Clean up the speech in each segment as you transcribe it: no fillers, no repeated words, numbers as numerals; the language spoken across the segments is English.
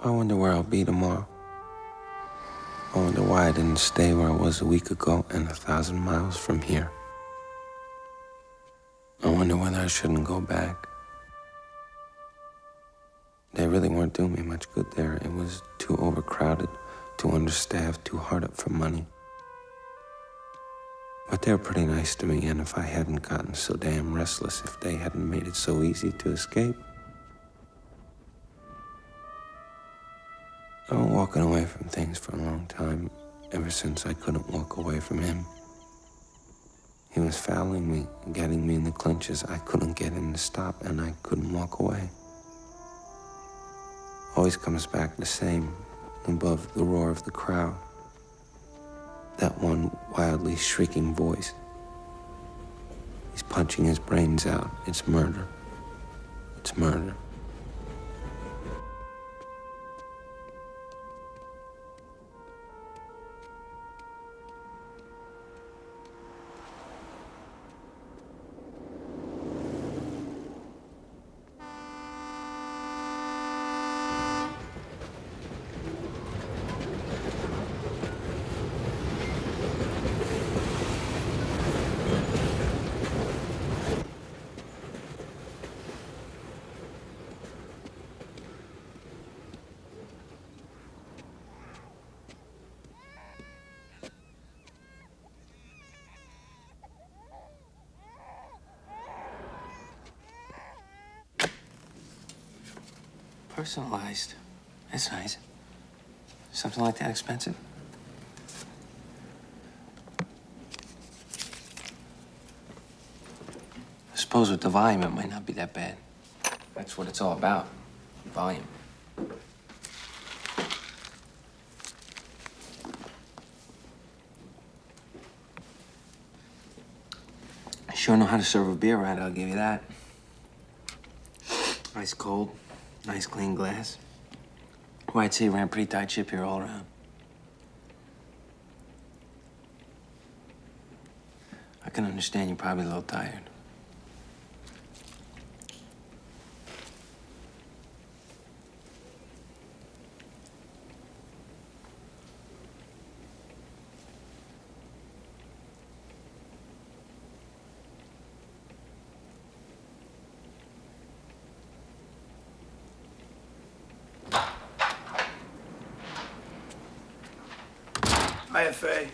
I wonder where I'll be tomorrow. I wonder why I didn't stay where I was a week ago and 1,000 miles from here. I wonder whether I shouldn't go back. They really weren't doing me much good there. It was too overcrowded, too understaffed, too hard up for money. But they were pretty nice to me, and if I hadn't gotten so damn restless, if they hadn't made it so easy to escape. I've been walking away from things for a long time, ever since I couldn't walk away from him. He was fouling me, getting me in the clinches. I couldn't get him to stop, and I couldn't walk away. Always comes back the same, above the roar of the crowd. That one wildly shrieking voice. He's punching his brains out. It's murder. It's murder. Personalized. That's nice. Something like that expensive? I suppose with the volume, it might not be that bad. That's what it's all about. Volume. I sure know how to serve a beer right, I'll give you that. Ice cold. Nice clean glass. Well, I'd say you ran a pretty tight ship here all around. I can understand you're probably a little tired. IFA.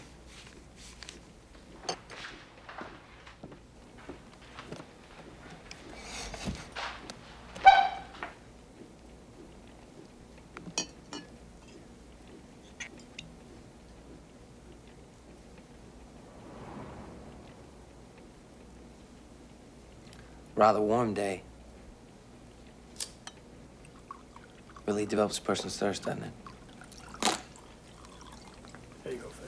Rather warm day. Really develops a person's thirst, doesn't it? There you go, Faye.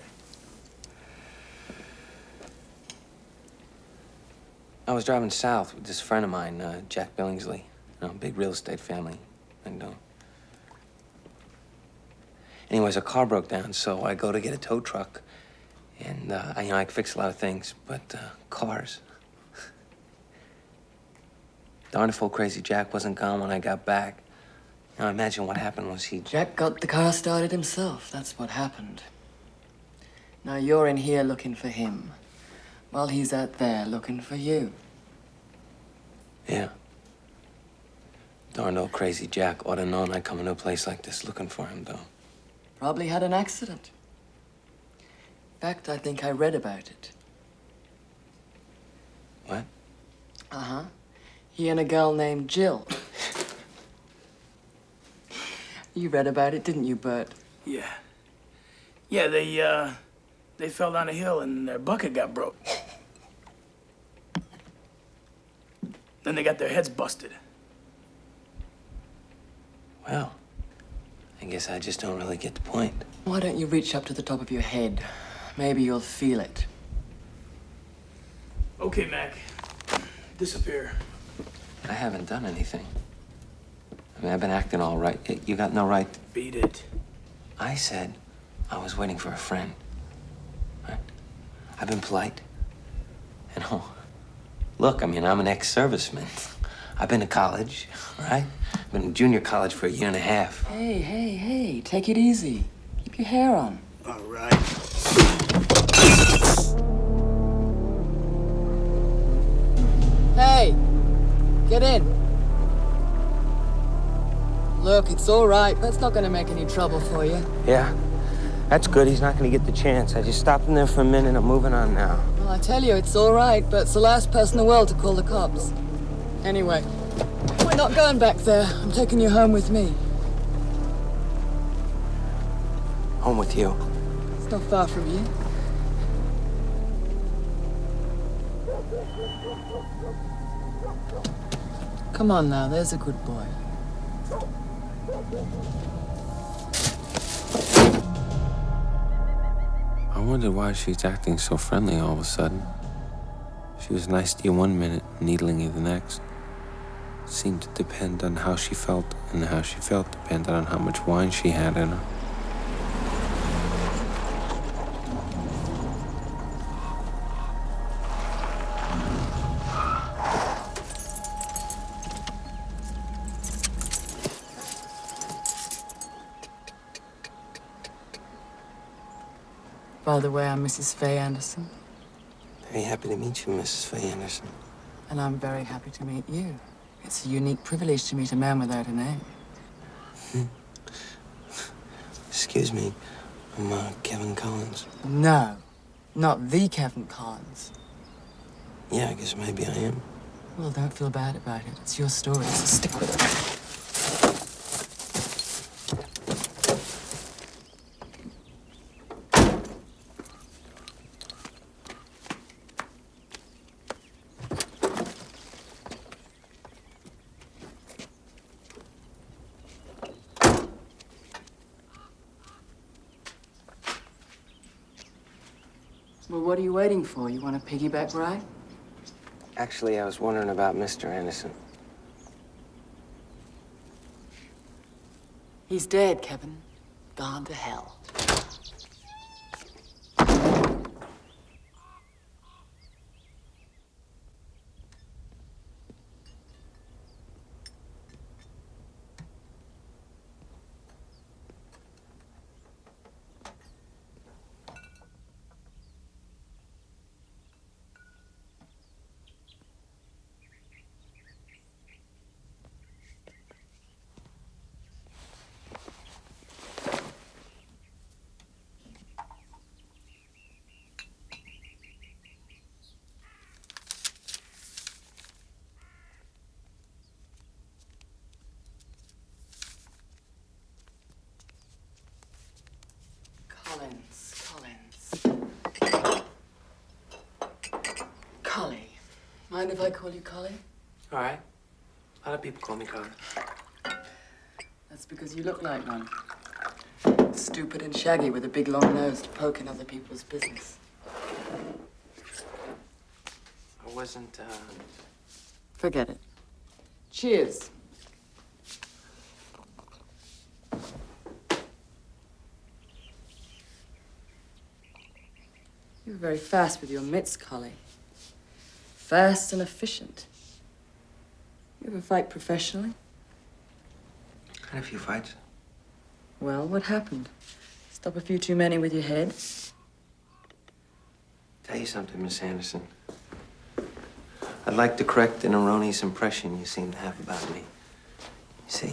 I was driving south with this friend of mine, Jack Billingsley. Big real estate family. And, anyways, a car broke down, so I go to get a tow truck. And, I can fix a lot of things, but, cars. Darn if old crazy Jack wasn't gone when I got back. Now, imagine what happened was he... Jack got the car started himself. That's what happened. Now you're in here looking for him, while he's out there looking for you. Yeah. Darn old crazy Jack ought to known I'd come into a place like this looking for him, though. Probably had an accident. In fact, I think I read about it. What? Uh-huh. He and a girl named Jill. You read about it, didn't you, Bert? Yeah. Yeah, they fell down a hill and their bucket got broke. Then they got their heads busted. Well, I guess I just don't really get the point. Why don't you reach up to the top of your head? Maybe you'll feel it. Okay, Mac. Disappear. I haven't done anything. I mean, I've been acting all right. You got no right. Beat it. I said I was waiting for a friend. Right? I've been polite. And look, I mean, I'm an ex-serviceman. I've been to college, right? I've been in junior college for a year and a half. Hey, take it easy. Keep your hair on. All right. Hey, get in. Look, it's all right. That's not gonna make any trouble for you. Yeah, that's good. He's not gonna get the chance. I just stopped him there for a minute. I'm moving on now. Well, I tell you, it's all right, but it's the last person in the world to call the cops. Anyway, we're not going back there. I'm taking you home with me. Home with you. It's not far from you. Come on now, there's a good boy. I wondered why she's acting so friendly all of a sudden. She was nice to you one minute, needling you the next. It seemed to depend on how she felt, and how she felt depended on how much wine she had in her. By the way, I'm Mrs. Faye Anderson, Very happy to meet you, Mrs. Faye Anderson. and I'm very happy to meet you. It's a unique privilege to meet a man without a name. Excuse me, I'm Kevin Collins. No, not the Kevin Collins. Yeah, I guess maybe I am. Well, don't feel bad about it. It's your story, so stick with it. Well, what are you waiting for? You want a piggyback ride? Actually, I was wondering about Mr. Anderson. He's dead, Kevin. Gone to hell. Collie. Mind if I call you Collie? All right. A lot of people call me Carter. That's because you look like one. Stupid and shaggy with a big long nose to poke in other people's business. I wasn't, Forget it. Cheers. You're very fast with your mitts, Collie. Fast and efficient. You ever fight professionally? had a few fights. Well, what happened? Stop a few too many with your head? Tell you something, Miss Anderson. I'd like to correct an erroneous impression you seem to have about me. You see,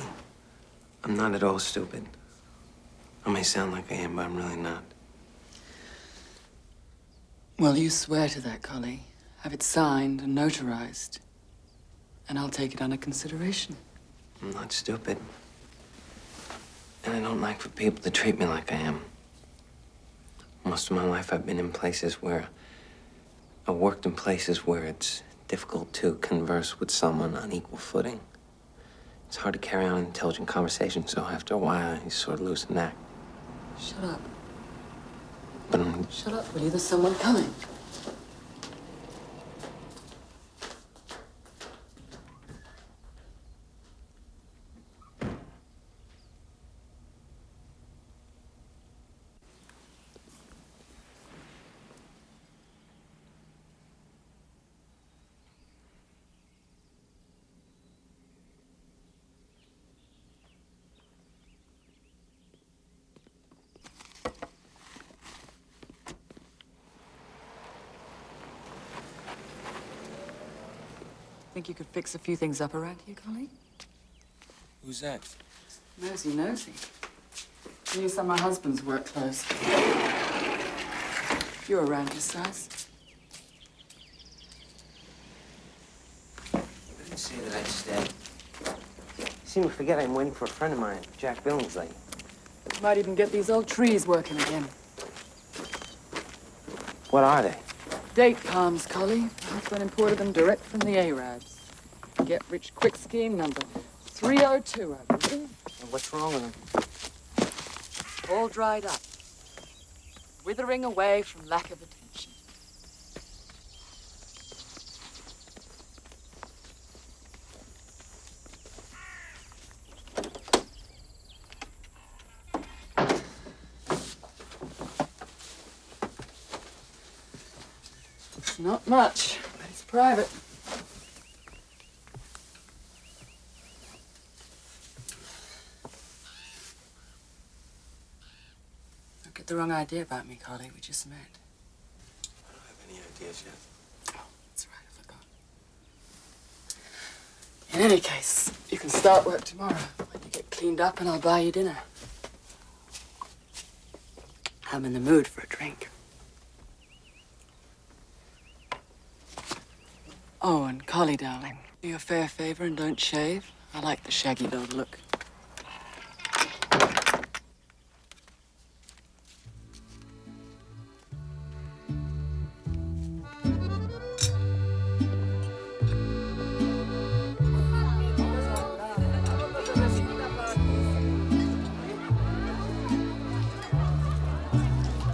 I'm not at all stupid. I may sound like I am, but I'm really not. Well, you swear to that, Collie. Have it signed and notarized. And I'll take it under consideration. I'm not stupid. And I don't like for people to treat me like I am. Most of my life I've been in places where... I worked in places where it's difficult to converse with someone on equal footing. It's hard to carry on intelligent conversation, so after a while, you sort of lose the knack. Shut up. But I'm... Shut up, will you? There's someone coming. Think you could fix a few things up around here, Collie? Who's that? Nosy. Use some of my husband's work clothes. You're around his size. I didn't say that I'd stay. You seem to forget I'm waiting for a friend of mine, Jack Billingsley. Might even get these old trees working again. What are they? Date palms, Collie. My husband imported them direct from the Arabs. Get rich quick scheme number 302, I believe. And what's wrong with them? All dried up. Withering away from lack of attention. It's not much, but it's private. Get the wrong idea about me, Collie. We just met. I don't have any ideas yet. Oh, that's right. I forgot. In any case, you can start work tomorrow. When you get cleaned up and I'll buy you dinner. I'm in the mood for a drink. Oh, and Collie, darling, do you a fair favor and don't shave. I like the shaggy dog look.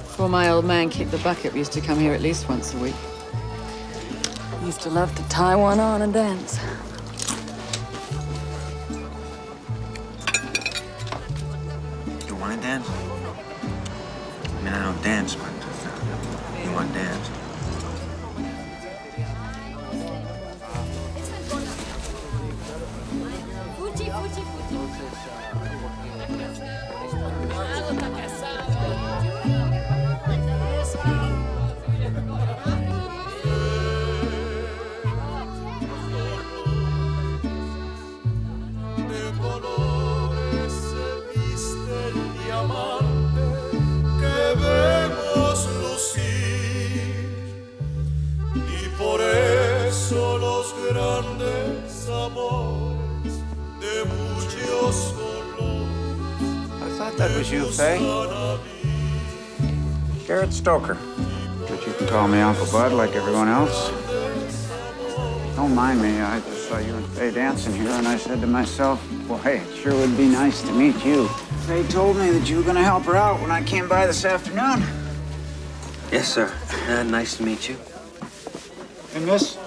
Before my old man kicked the bucket, we used to come here at least once a week. He used to love to tie one on and dance. You want to dance? I mean, I don't dance, but you want to dance? That was you, Faye? Garrett Stoker. But you can call me Uncle Bud like everyone else. Don't mind me. I just saw you and Faye dancing here, and I said to myself, well, hey, it sure would be nice to meet you. Faye told me that you were going to help her out when I came by this afternoon. Yes, sir. Nice to meet you. Hey, miss?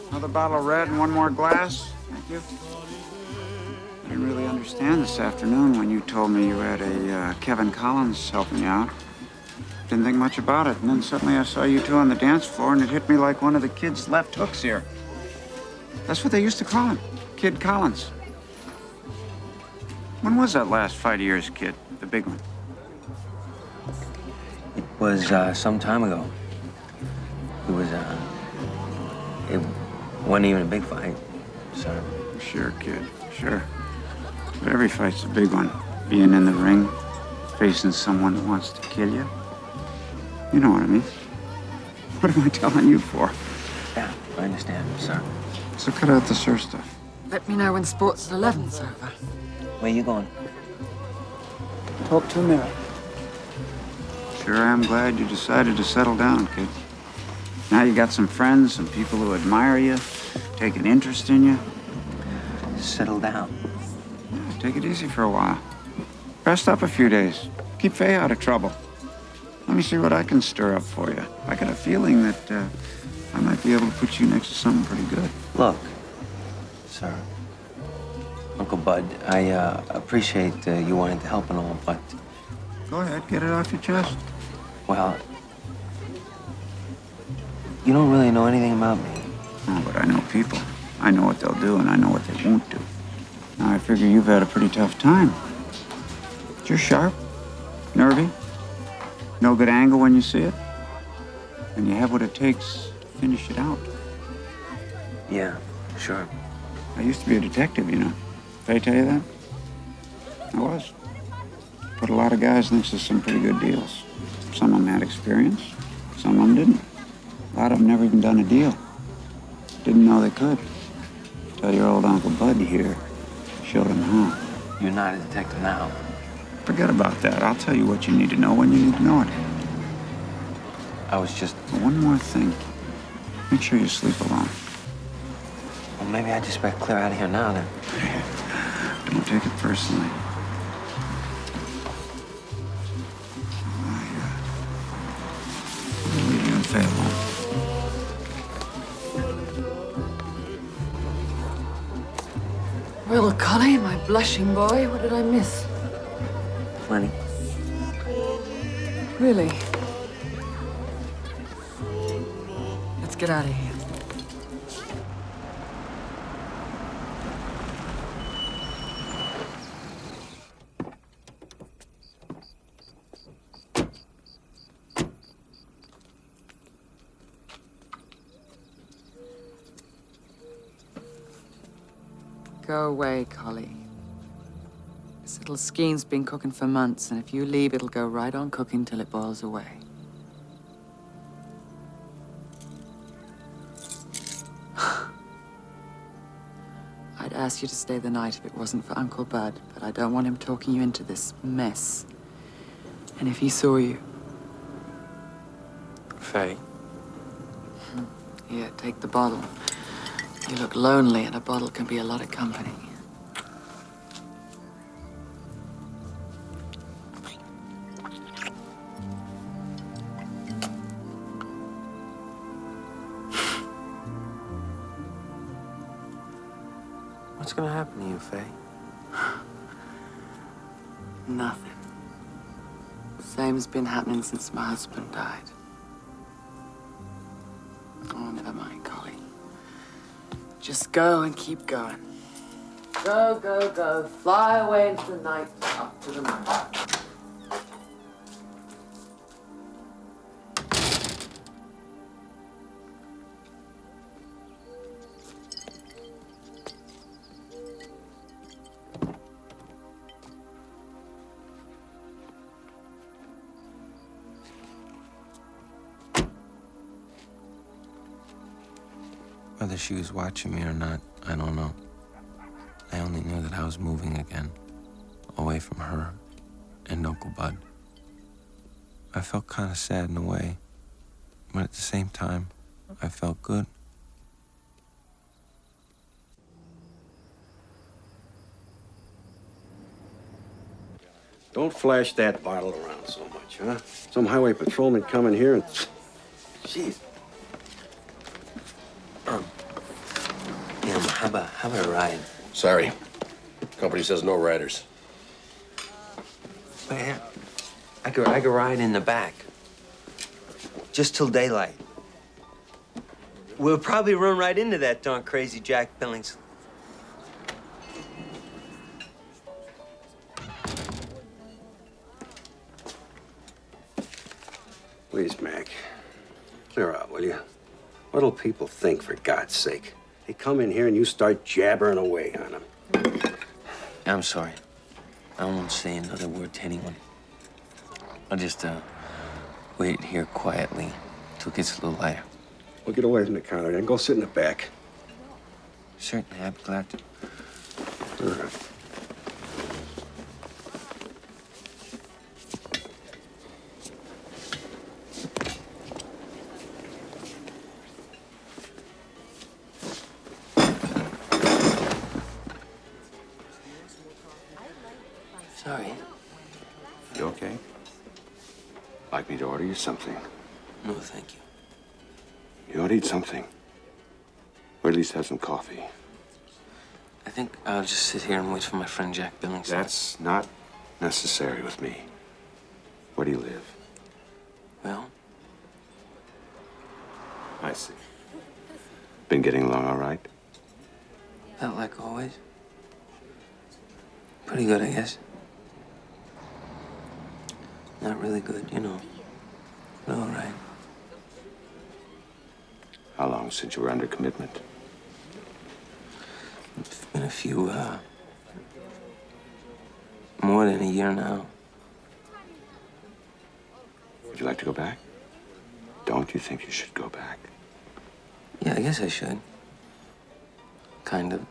Another bottle of red and one more glass? Thank you. I didn't really understand this afternoon when you told me you had a Kevin Collins helping you out. Didn't think much about it, and then suddenly I saw you two on the dance floor, and it hit me like one of the kids' left hooks here. That's what they used to call him, Kid Collins. When was that last fight of yours, kid? The big one? It was some time ago. It wasn't even a big fight, sir. Sure, kid, sure. But every fight's a big one. Being in the ring, facing someone that wants to kill you. You know what I mean. What am I telling you for? Yeah, I understand, sir. So cut out the sir stuff. Let me know when sports at 11's over. Where you going? Talk to a mirror. Sure am glad you decided to settle down, kid. Now you got some friends, some people who admire you, take an interest in you. Settle down. Yeah, take it easy for a while. Rest up a few days. Keep Faye out of trouble. Let me see what I can stir up for you. I got a feeling that I might be able to put you next to something pretty good. Look, sir. Uncle Bud, I appreciate you wanting to help and all, but... Go ahead, get it off your chest. Well, you don't really know anything about me. Oh, but I know people. I know what they'll do, and I know what they won't do. Now, I figure you've had a pretty tough time. You're sharp, nervy, no good angle when you see it, and you have what it takes to finish it out. Yeah, sure. I used to be a detective, you know. Did I tell you that? I was. Put a lot of guys next to some pretty good deals. Some of them had experience, some of them didn't. A lot of them never even done a deal. Didn't know they could. Till your old Uncle Bud here showed them how. You're not a detective now. Forget about that. I'll tell you what you need to know when you need to know it. I was just... But one more thing. Make sure you sleep alone. Well, maybe I just better clear out of here now, then. Don't take it personally. I'll leave you and Faye alone. Well, Collie, my blushing boy, what did I miss? Plenty. Really? Let's get out of here. Go away, Collie. This little scheme's been cooking for months, and if you leave, it'll go right on cooking till it boils away. I'd ask you to stay the night if it wasn't for Uncle Bud, but I don't want him talking you into this mess. And if he saw you... Faye. Here, take the bottle. You look lonely, and a bottle can be a lot of company. What's gonna happen to you, Faye? Nothing. Same has been happening since my husband died. Oh, never mind, Collie. Just go and keep going. Go, go, go. Fly away into the night, up to the moon. Whether she was watching me or not, I don't know. I only knew that I was moving again, away from her and Uncle Bud. I felt kind of sad in a way, but at the same time, I felt good. Don't flash that bottle around so much, huh? Some highway patrolman come in here and... Jeez. Yeah, how about a ride? Sorry. Company says no riders. But yeah, I could ride in the back. Just till daylight. We'll probably run right into that darn crazy Jack Billings. Please, Mac. Clear out, will you? What'll people think, for God's sake? They come in here and you start jabbering away on them. I'm sorry. I won't say another word to anyone. I'll just, wait here quietly till it gets a little lighter. Well, get away from the counter then. Go sit in the back. Certainly, I'd be glad to. All right. Sorry. You okay? Like me to order you something? No, thank you. You ought to eat something. Or at least have some coffee. I think I'll just sit here and wait for my friend Jack Billings. That's not necessary with me. Where do you live? Well, I see. Been getting along all right? felt like always. Pretty good, I guess. Not really good, you know. But all right. How long since you were under commitment? It's been a few, more than a year now. Would you like to go back? Don't you think you should go back? Yeah, I guess I should. Kind of.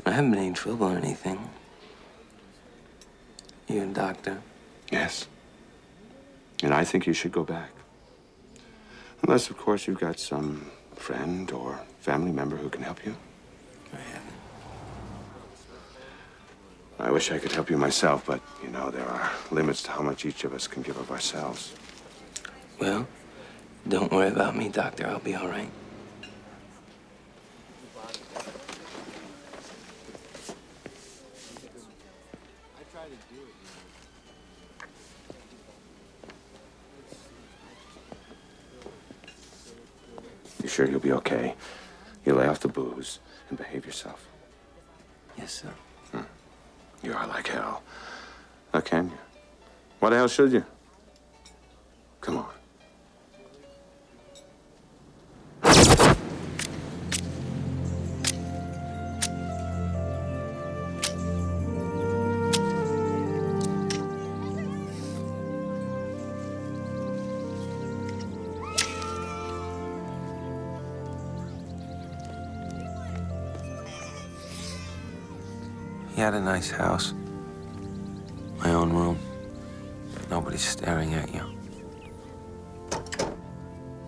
I haven't been in trouble or anything. You're a doctor. Yes. And I think you should go back. Unless, of course, you've got some friend or family member who can help you. I haven't. I wish I could help you myself, but, you know, there are limits to how much each of us can give of ourselves. Well, don't worry about me, Doctor. I'll be all right. You sure you'll be okay? You lay off the booze and behave yourself. Yes, sir. You are like hell. How can you? Why the hell should you? Come on. He had a nice house. My own room. Nobody's staring at you.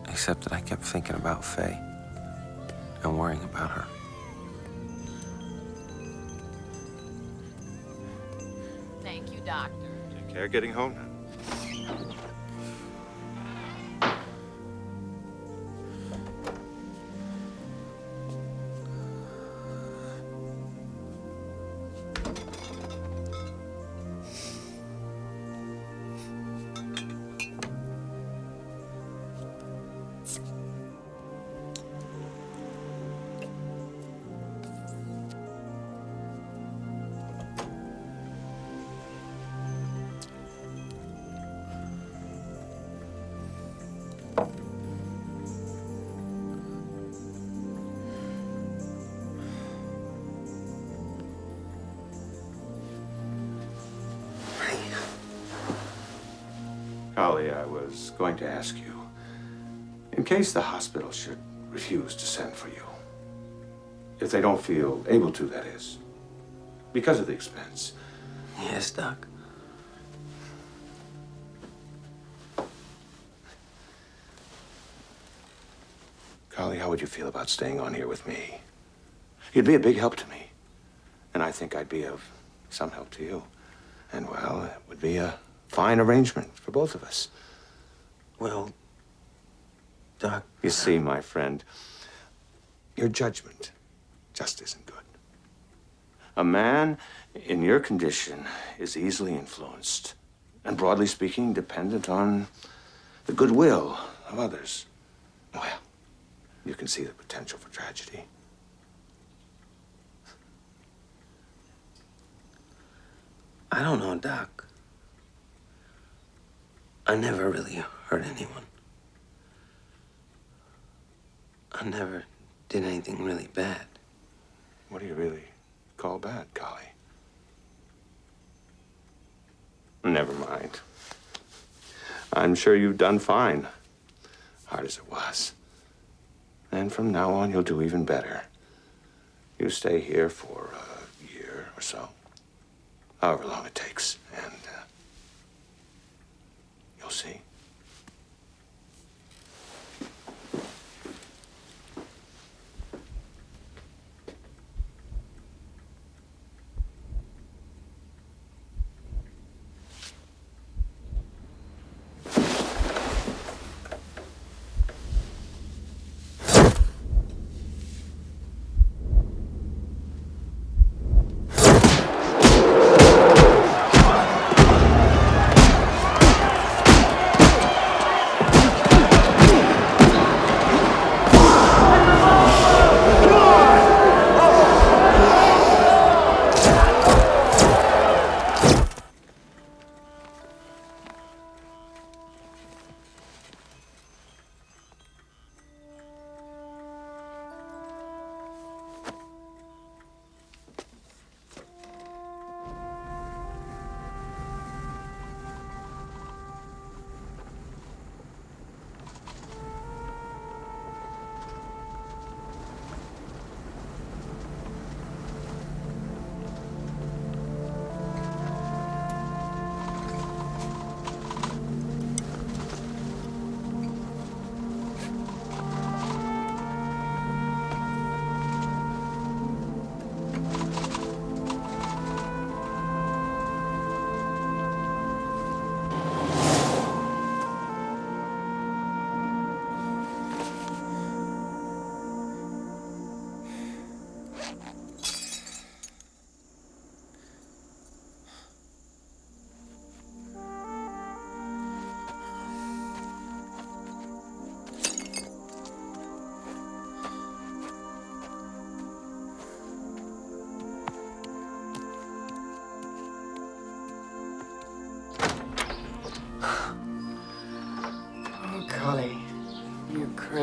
Except that I kept thinking about Faye and worrying about her. Thank you, Doctor. Take care getting home now. Holly, I was going to ask you, in case the hospital should refuse to send for you, if they don't feel able to, that is, because of the expense. Yes, Doc. Holly, how would you feel about staying on here with me? You'd be a big help to me, and I think I'd be of some help to you. And, well, it would be a fine arrangement for both of us. Well, Doc... You see, my friend, your judgment just isn't good. A man in your condition is easily influenced and, broadly speaking, dependent on the goodwill of others. Well, you can see the potential for tragedy. I don't know, Doc. I never really hurt anyone. I never did anything really bad. What do you really call bad, Golly? Never mind. I'm sure you've done fine, hard as it was. And from now on, you'll do even better. You stay here for a year or so, however long it takes, and you'll see.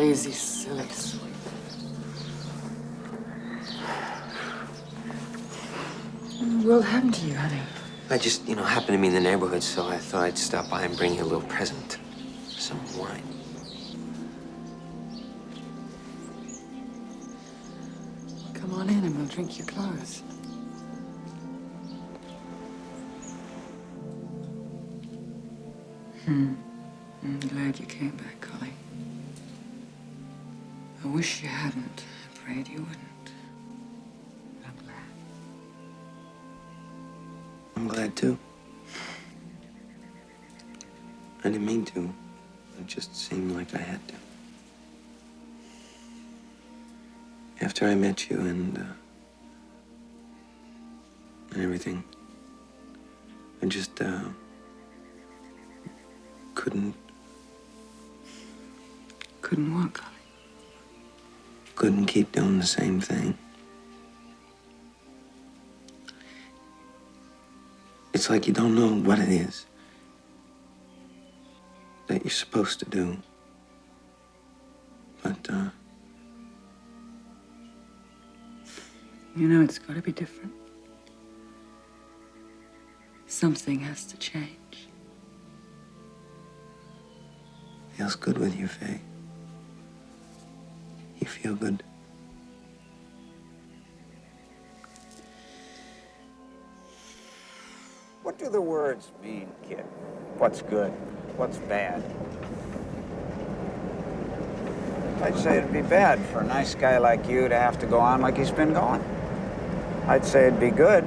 lazy, silly sweet. What in the world happened to you, honey? I just, happened to be in the neighborhood, so I thought I'd stop by and bring you a little present. Some wine. Come on in and we'll drink your clothes. I'm glad you came back, Collie. I wish you hadn't. I prayed you wouldn't. But I'm glad. I'm glad, too. I didn't mean to. It just seemed like I had to. After I met you and everything, I just, couldn't. Couldn't what, Collie? Couldn't keep doing the same thing. It's like you don't know what it is that you're supposed to do. But, You know, it's got to be different. Something has to change. feels good with you, Faye. You feel good. What do the words mean, kid? What's good? What's bad? I'd say it'd be bad for a nice guy like you to have to go on like he's been going. I'd say it'd be good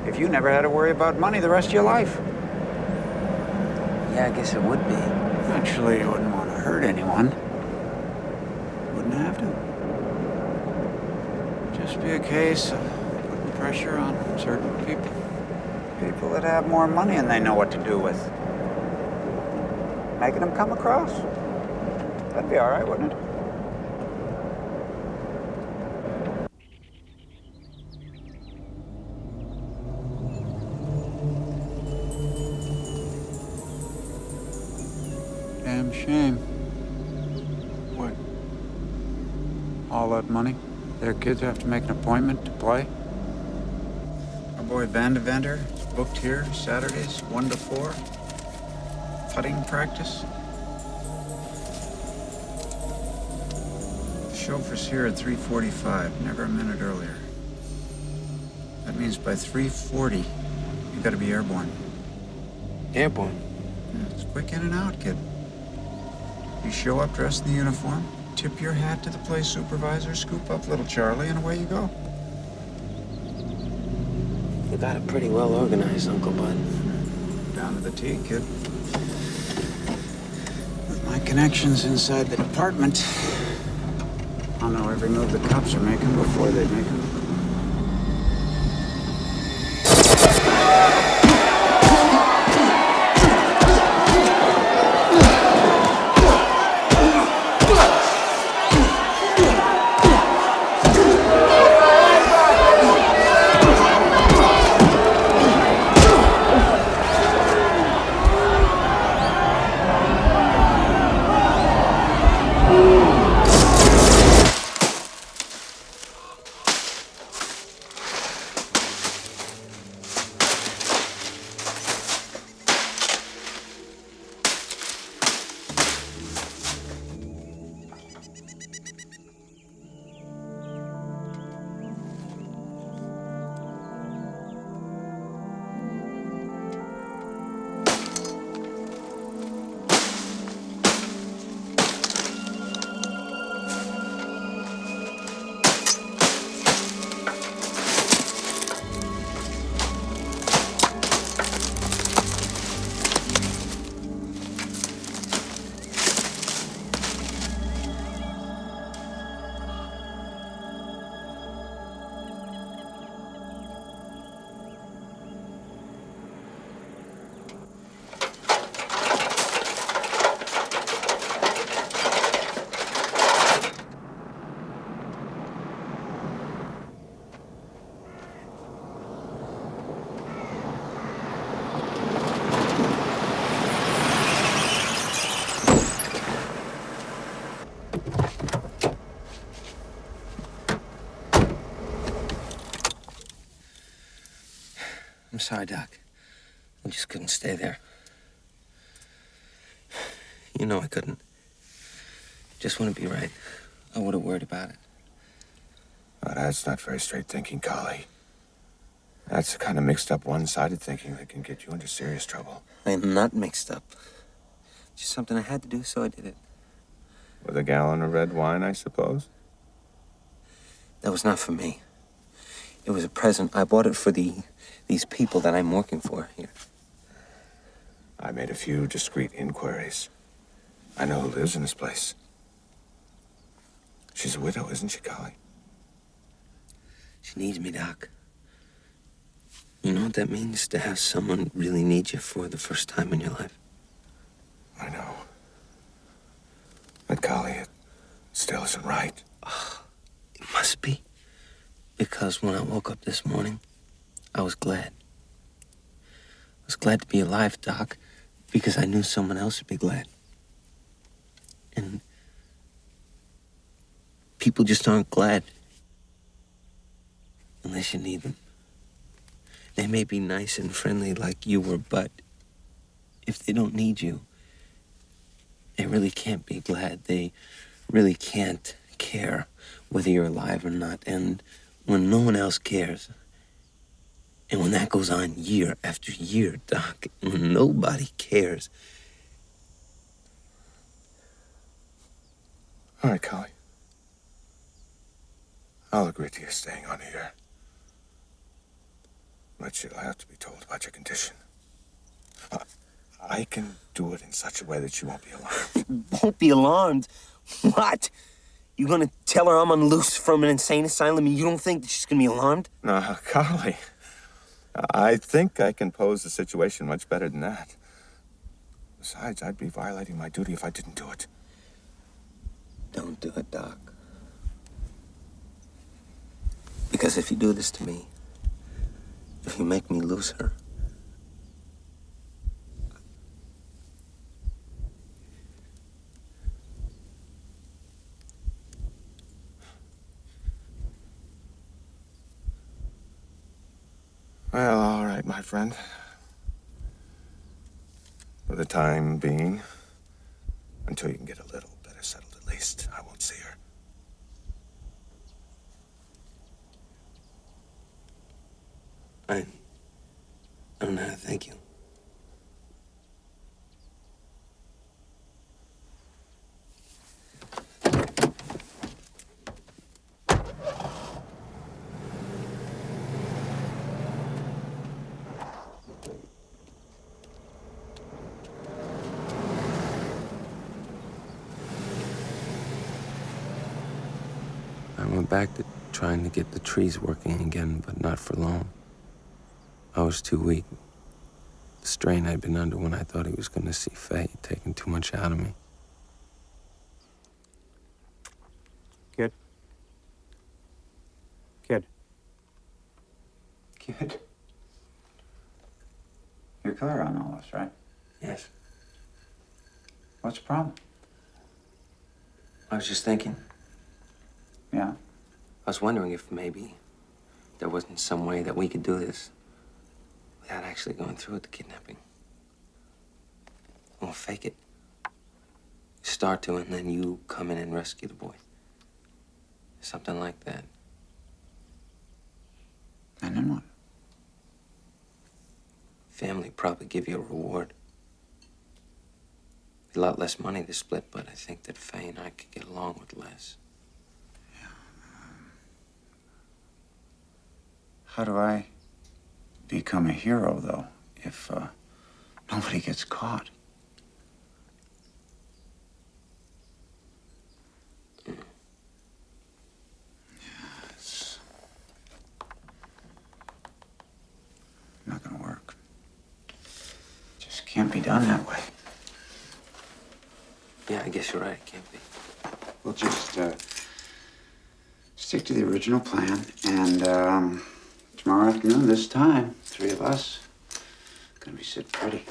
if you never had to worry about money the rest of your life. Yeah, I guess it would be. Naturally, you wouldn't want to hurt anyone. Wouldn't have to. Just be a case of putting pressure on certain people. People that have more money and they know what to do with. Making them come across. That'd be all right, wouldn't it? Damn shame. What? All that money? Their kids have to make an appointment to play? Our boy Van de Venter is booked here Saturdays, 1 to 4. Putting practice. The chauffeur's here at 3:45, never a minute earlier. That means by 3:40, you gotta be airborne. Airborne? Yeah, it's quick in and out, kid. You show up dressed in the uniform, tip your hat to the play supervisor, scoop up little Charlie, and away you go. You got it pretty well organized, Uncle Bud. Down to the T, kid. With my connections inside the department, I'll know every move the cops are making before they make them. I'm sorry, Doc. I just couldn't stay there. You know I couldn't. Just wouldn't be right. I would have worried about it. Oh, that's not very straight thinking, Collie. That's the kind of mixed up, one-sided thinking that can get you into serious trouble. I am not mixed up. Just something I had to do, so I did it. With a gallon of red wine, I suppose? That was not for me. It was a present. I bought it for these people that I'm working for here. I made a few discreet inquiries. I know who lives in this place. She's a widow, isn't she, Collie? She needs me, Doc. You know what that means, to have someone really need you for the first time in your life? I know. But, Collie, it still isn't right. It must be. Because when I woke up this morning, I was glad. I was glad to be alive, Doc, because I knew someone else would be glad. And people just aren't glad unless you need them. They may be nice and friendly like you were, but if they don't need you, they really can't be glad. They really can't care whether you're alive or not. And when no one else cares, and when that goes on year after year, Doc, when nobody cares. All right, Collie. I'll agree to you staying on here. But you'll have to be told about your condition. I can do it in such a way that you won't be alarmed. Won't be alarmed? What? You gonna tell her I'm on loose from an insane asylum and you don't think that she's gonna be alarmed? No, Collie. I think I can pose the situation much better than that. Besides, I'd be violating my duty if I didn't do it. Don't do it, Doc. Because if you do this to me, if you make me lose her, well, all right, my friend. For the time being, until you can get a little better settled at least, I won't see her. I don't know how to thank you. I went back to trying to get the trees working again, but not for long. I was too weak. The strain I'd been under when I thought he was going to see Faye had taken too much out of me. Kid? Kid? Kid. You're clear on all this, right? Yes. What's the problem? I was just thinking. Yeah? I was wondering if maybe there wasn't some way that we could do this without actually going through with the kidnapping. We'll fake it. Start to, and then you come in and rescue the boy. Something like that. And then what? Family probably give you a reward. A lot less money to split, but I think that Faye and I could get along with less. How do I become a hero, though, if nobody gets caught? It's not gonna work. Just can't be done that way. Yeah, I guess you're right. It can't be. We'll just stick to the original plan, and tomorrow afternoon, this time, three of us gonna be sitting pretty.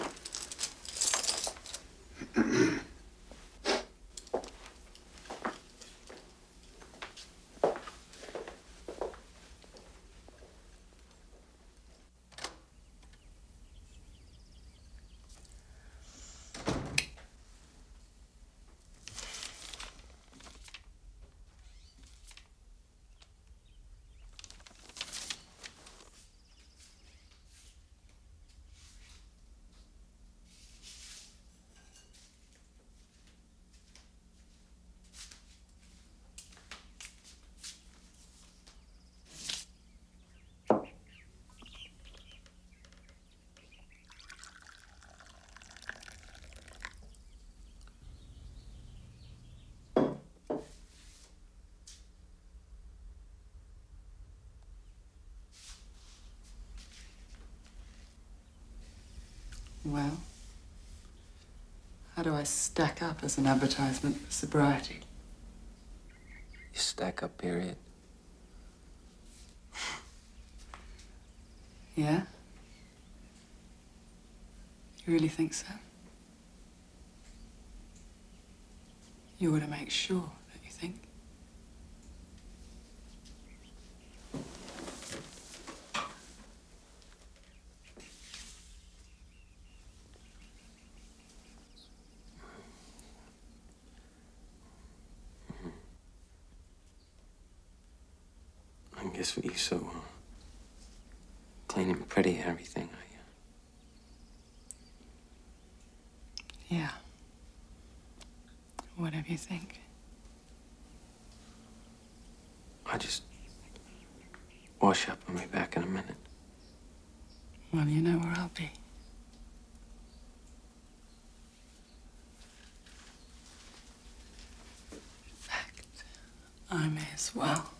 Well, how do I stack up as an advertisement for sobriety? You stack up, period. Yeah? You really think so? You ought to make sure, don't you think? I guess you so clean and pretty and everything, are you? Yeah. Whatever you think. I'll just wash up. I'll be back in a minute. Well, you know where I'll be. In fact, I may as well.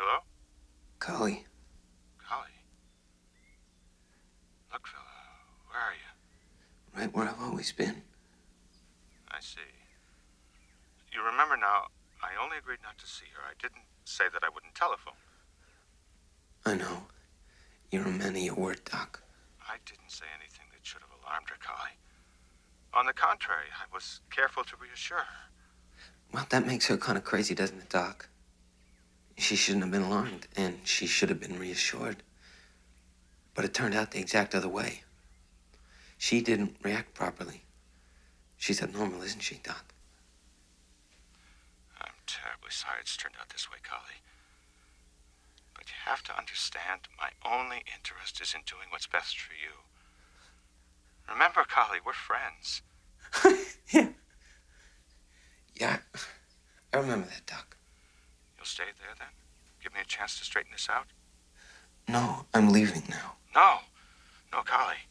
Hello? Collie, Golly. Look, fella, where are you? right where I've always been. I see. You remember now, I only agreed not to see her. I didn't say that I wouldn't telephone. I know. You're a man of your word, Doc. I didn't say anything that should have alarmed her, Collie. On the contrary, I was careful to reassure her. Well, that makes her kind of crazy, doesn't it, Doc? She shouldn't have been alarmed, and she should have been reassured. But it turned out the exact other way. She didn't react properly. She's abnormal, isn't she, Doc? I'm terribly sorry it's turned out this way, Collie. But you have to understand, my only interest is in doing what's best for you. Remember, Collie, we're friends. Yeah, I remember that, Doc. You'll stay there, then? Give me a chance to straighten this out? No, I'm leaving now. No. No, Collie.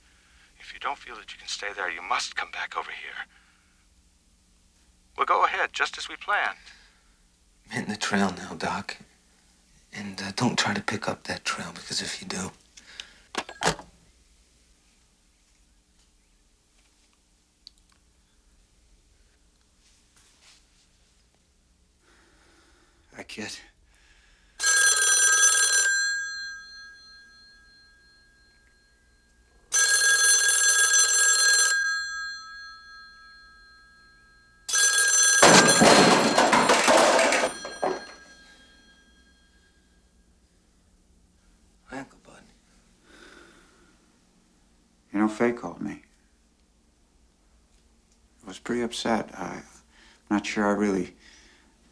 If you don't feel that you can stay there, you must come back over here. We'll go ahead, just as we planned. I'm hitting the trail now, Doc. And don't try to pick up that trail, because if you do... kid. Hi, Uncle Bud. You know, Faye called me. I was pretty upset. I'm not sure I really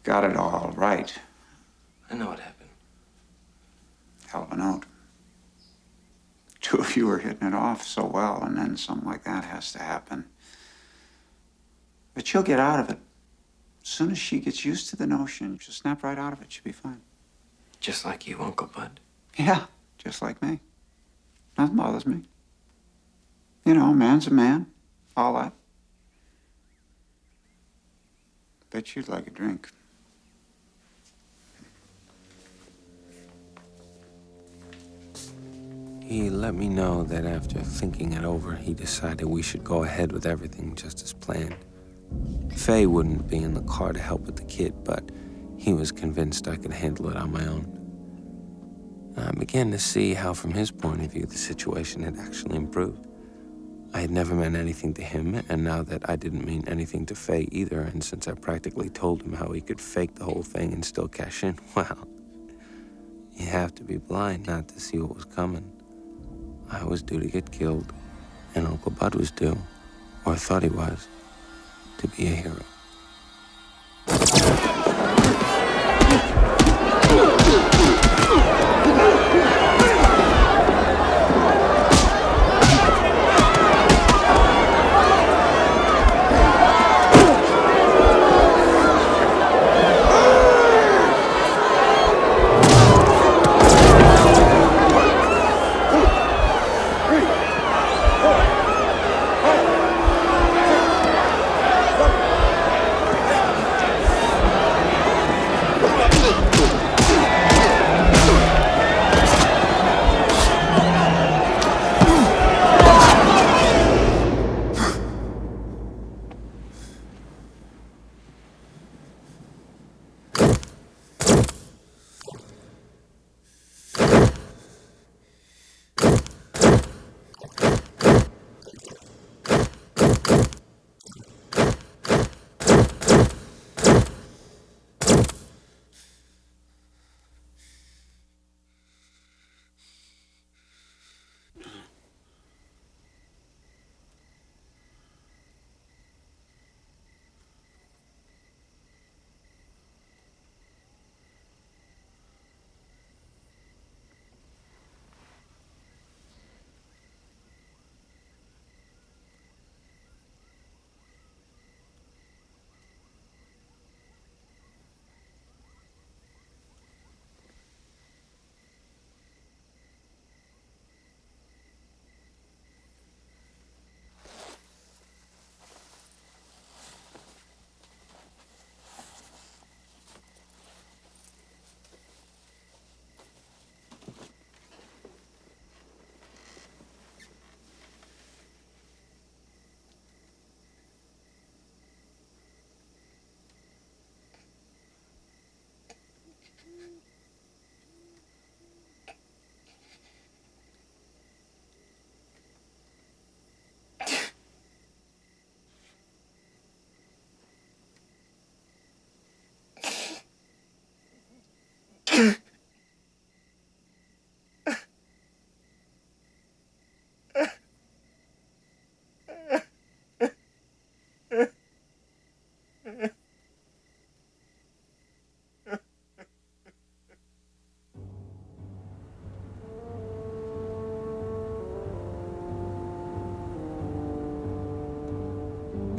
got it all right. I know what happened. Hell of a note. Two of you were hitting it off so well, and then something like that has to happen. But she'll get out of it. As soon as she gets used to the notion, she'll snap right out of it. She'll be fine. Just like you, Uncle Bud. Yeah, just like me. Nothing bothers me. You know, man's a man. All that. Bet you'd like a drink. He let me know that after thinking it over, he decided we should go ahead with everything just as planned. Faye wouldn't be in the car to help with the kid, but he was convinced I could handle it on my own. I began to see how, from his point of view, the situation had actually improved. I had never meant anything to him, and now that I didn't mean anything to Faye either, and since I practically told him how he could fake the whole thing and still cash in, well, you have to be blind not to see what was coming. I was due to get killed, and Uncle Bud was due, or thought he was, to be a hero.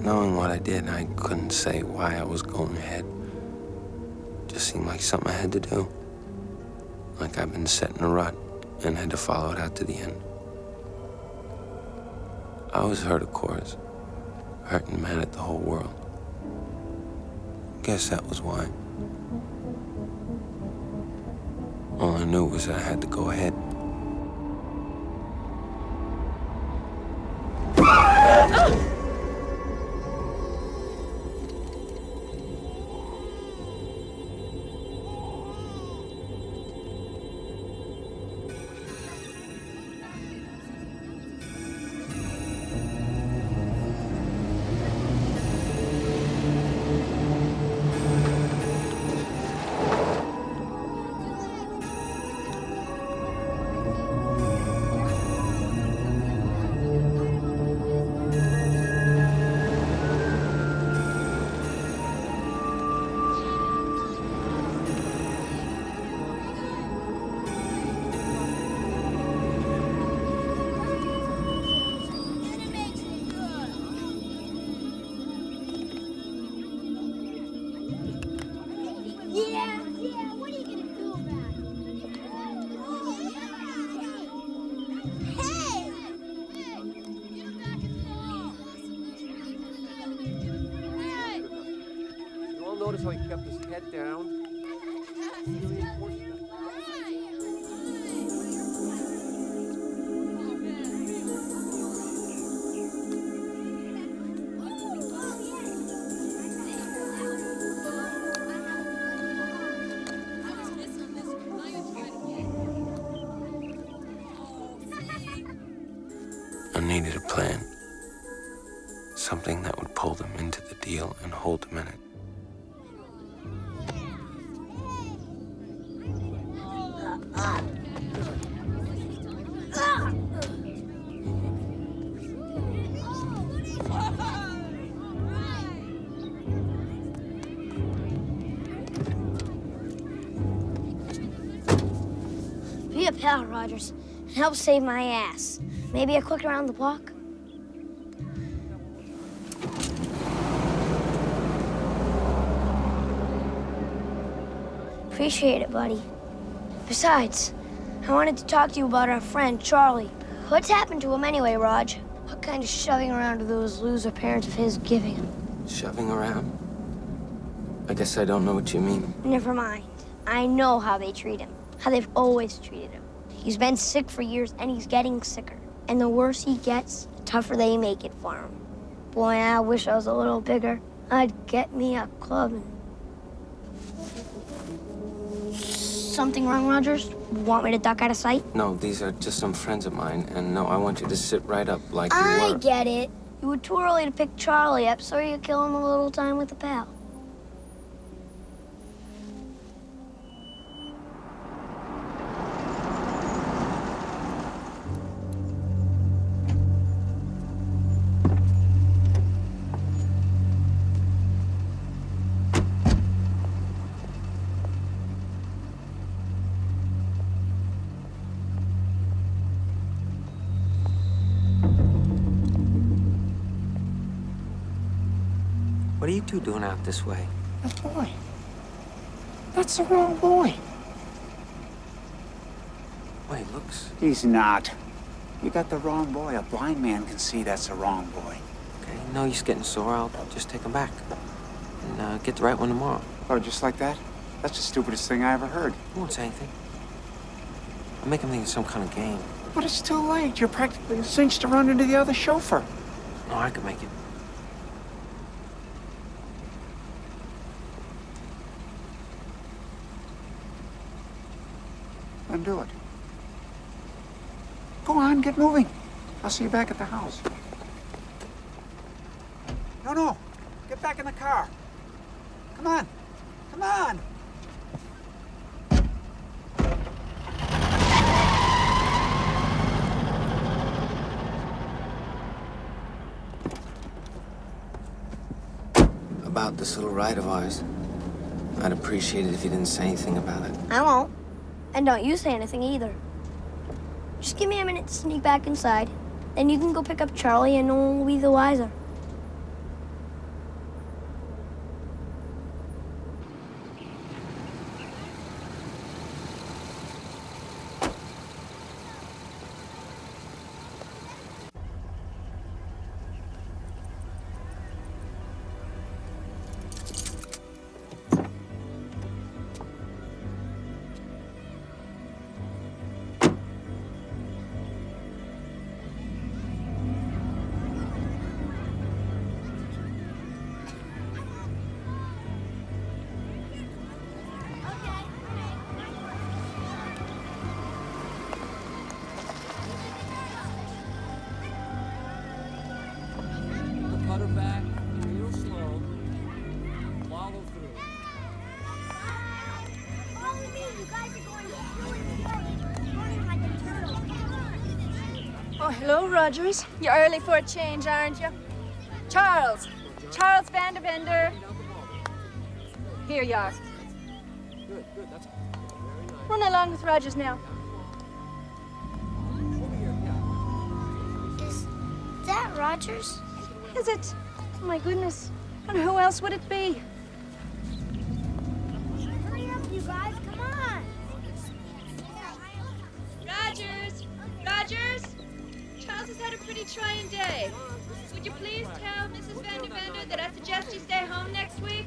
Knowing what I did, I couldn't say why I was going ahead. Just seemed like something I had to do. Like I'd been set in a rut and had to follow it out to the end. I was hurt, of course. Hurt and mad at the whole world. Guess that was why. All I knew was that I had to go ahead. Notice how he kept his head down? Really important. I needed a plan. Something that would pull them into the deal and hold them in it. Be a pal, Rogers, and help save my ass. Maybe a quick around the block? Appreciate it, buddy. Besides, I wanted to talk to you about our friend, Charlie. What's happened to him anyway, Rog? What kind of shoving around are those loser parents of his giving him? Shoving around? I guess I don't know what you mean. Never mind. I know how they treat him. How they've always treated him. He's been sick for years, and he's getting sicker. And the worse he gets, the tougher they make it for him. Boy, I wish I was a little bigger. I'd get me a club and... Something wrong, Rogers? Want me to duck out of sight? No, these are just some friends of mine, and no, I want you to sit right up like you I were. get it. You were too early to pick Charlie up, so you kill him a little time with a pal. What are you two doing out this way? That boy. That's the wrong boy. Wait, looks... He's not. You got the wrong boy. A blind man can see that's the wrong boy. Okay, no use getting sore. I'll just take him back. And get the right one tomorrow. Oh, just like that? That's the stupidest thing I ever heard. I won't say anything. I'll make him think it's some kind of game. But it's too late. You're practically cinched to run into the other chauffeur. No, I could make it. Then do it. Go on, get moving. I'll see you back at the house. No. Get back in the car. Come on. Come on. About this little ride of ours. I'd appreciate it if you didn't say anything about it. I won't. And don't you say anything either. Just give me a minute to sneak back inside. Then you can go pick up Charlie and no one will be the wiser. Cut her back, real slow. Follow through. Follow me, you guys are going really slow. Running like a turtle. Come on. Oh, hello, Rogers. You're early for a change, aren't you? Charles Vandevender. Here you are. Good, that's very nice. Run along with Rogers now. Over here, yeah. Is that Rogers? Is it? Oh, my goodness. And who else would it be? Hurry up, you guys. Come on. Rogers! Charles has had a pretty trying day. Would you please tell Mrs. Vandevender that I suggest you stay home next week?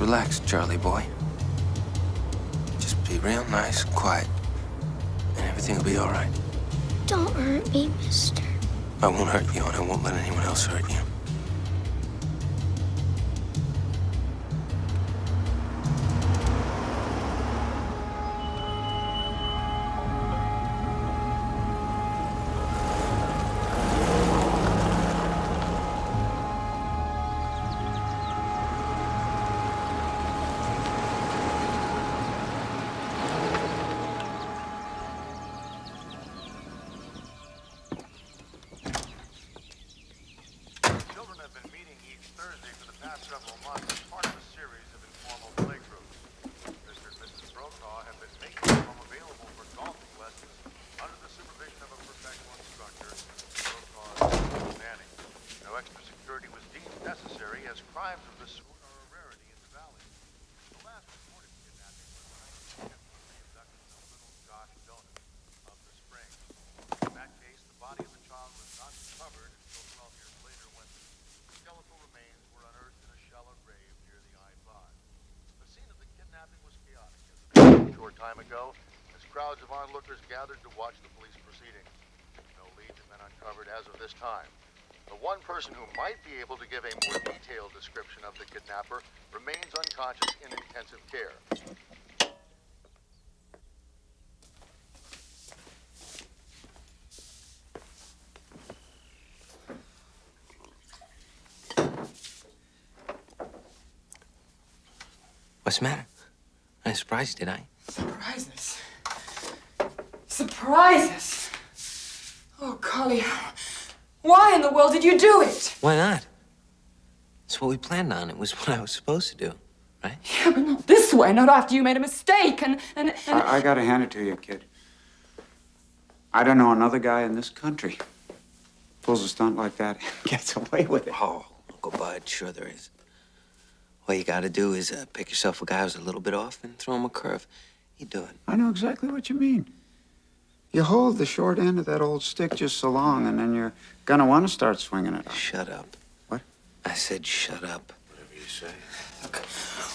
Just relax, Charlie boy. Just be real nice and quiet, and everything will be all right. Don't hurt me, mister. I won't hurt you, and I won't let anyone else hurt you. Ago, as crowds of onlookers gathered to watch the police proceeding. No leads have been uncovered as of this time. The one person who might be able to give a more detailed description of the kidnapper remains unconscious in intensive care. What's the matter? I surprised you, did I? Surprises. Surprises. Oh, Collie, why in the world did you do it? Why not? It's what we planned on. It was what I was supposed to do, right? Yeah, but not this way, not after you made a mistake and... I gotta hand it to you, kid. I don't know another guy in this country pulls a stunt like that and gets away with it. Oh, Uncle Bud, sure there is. All you gotta do is pick yourself a guy who's a little bit off and throw him a curve. You do it. I know exactly what you mean. You hold the short end of that old stick just so long, and then you're gonna want to start swinging it. Shut up. What? I said shut up. Whatever you say. Look,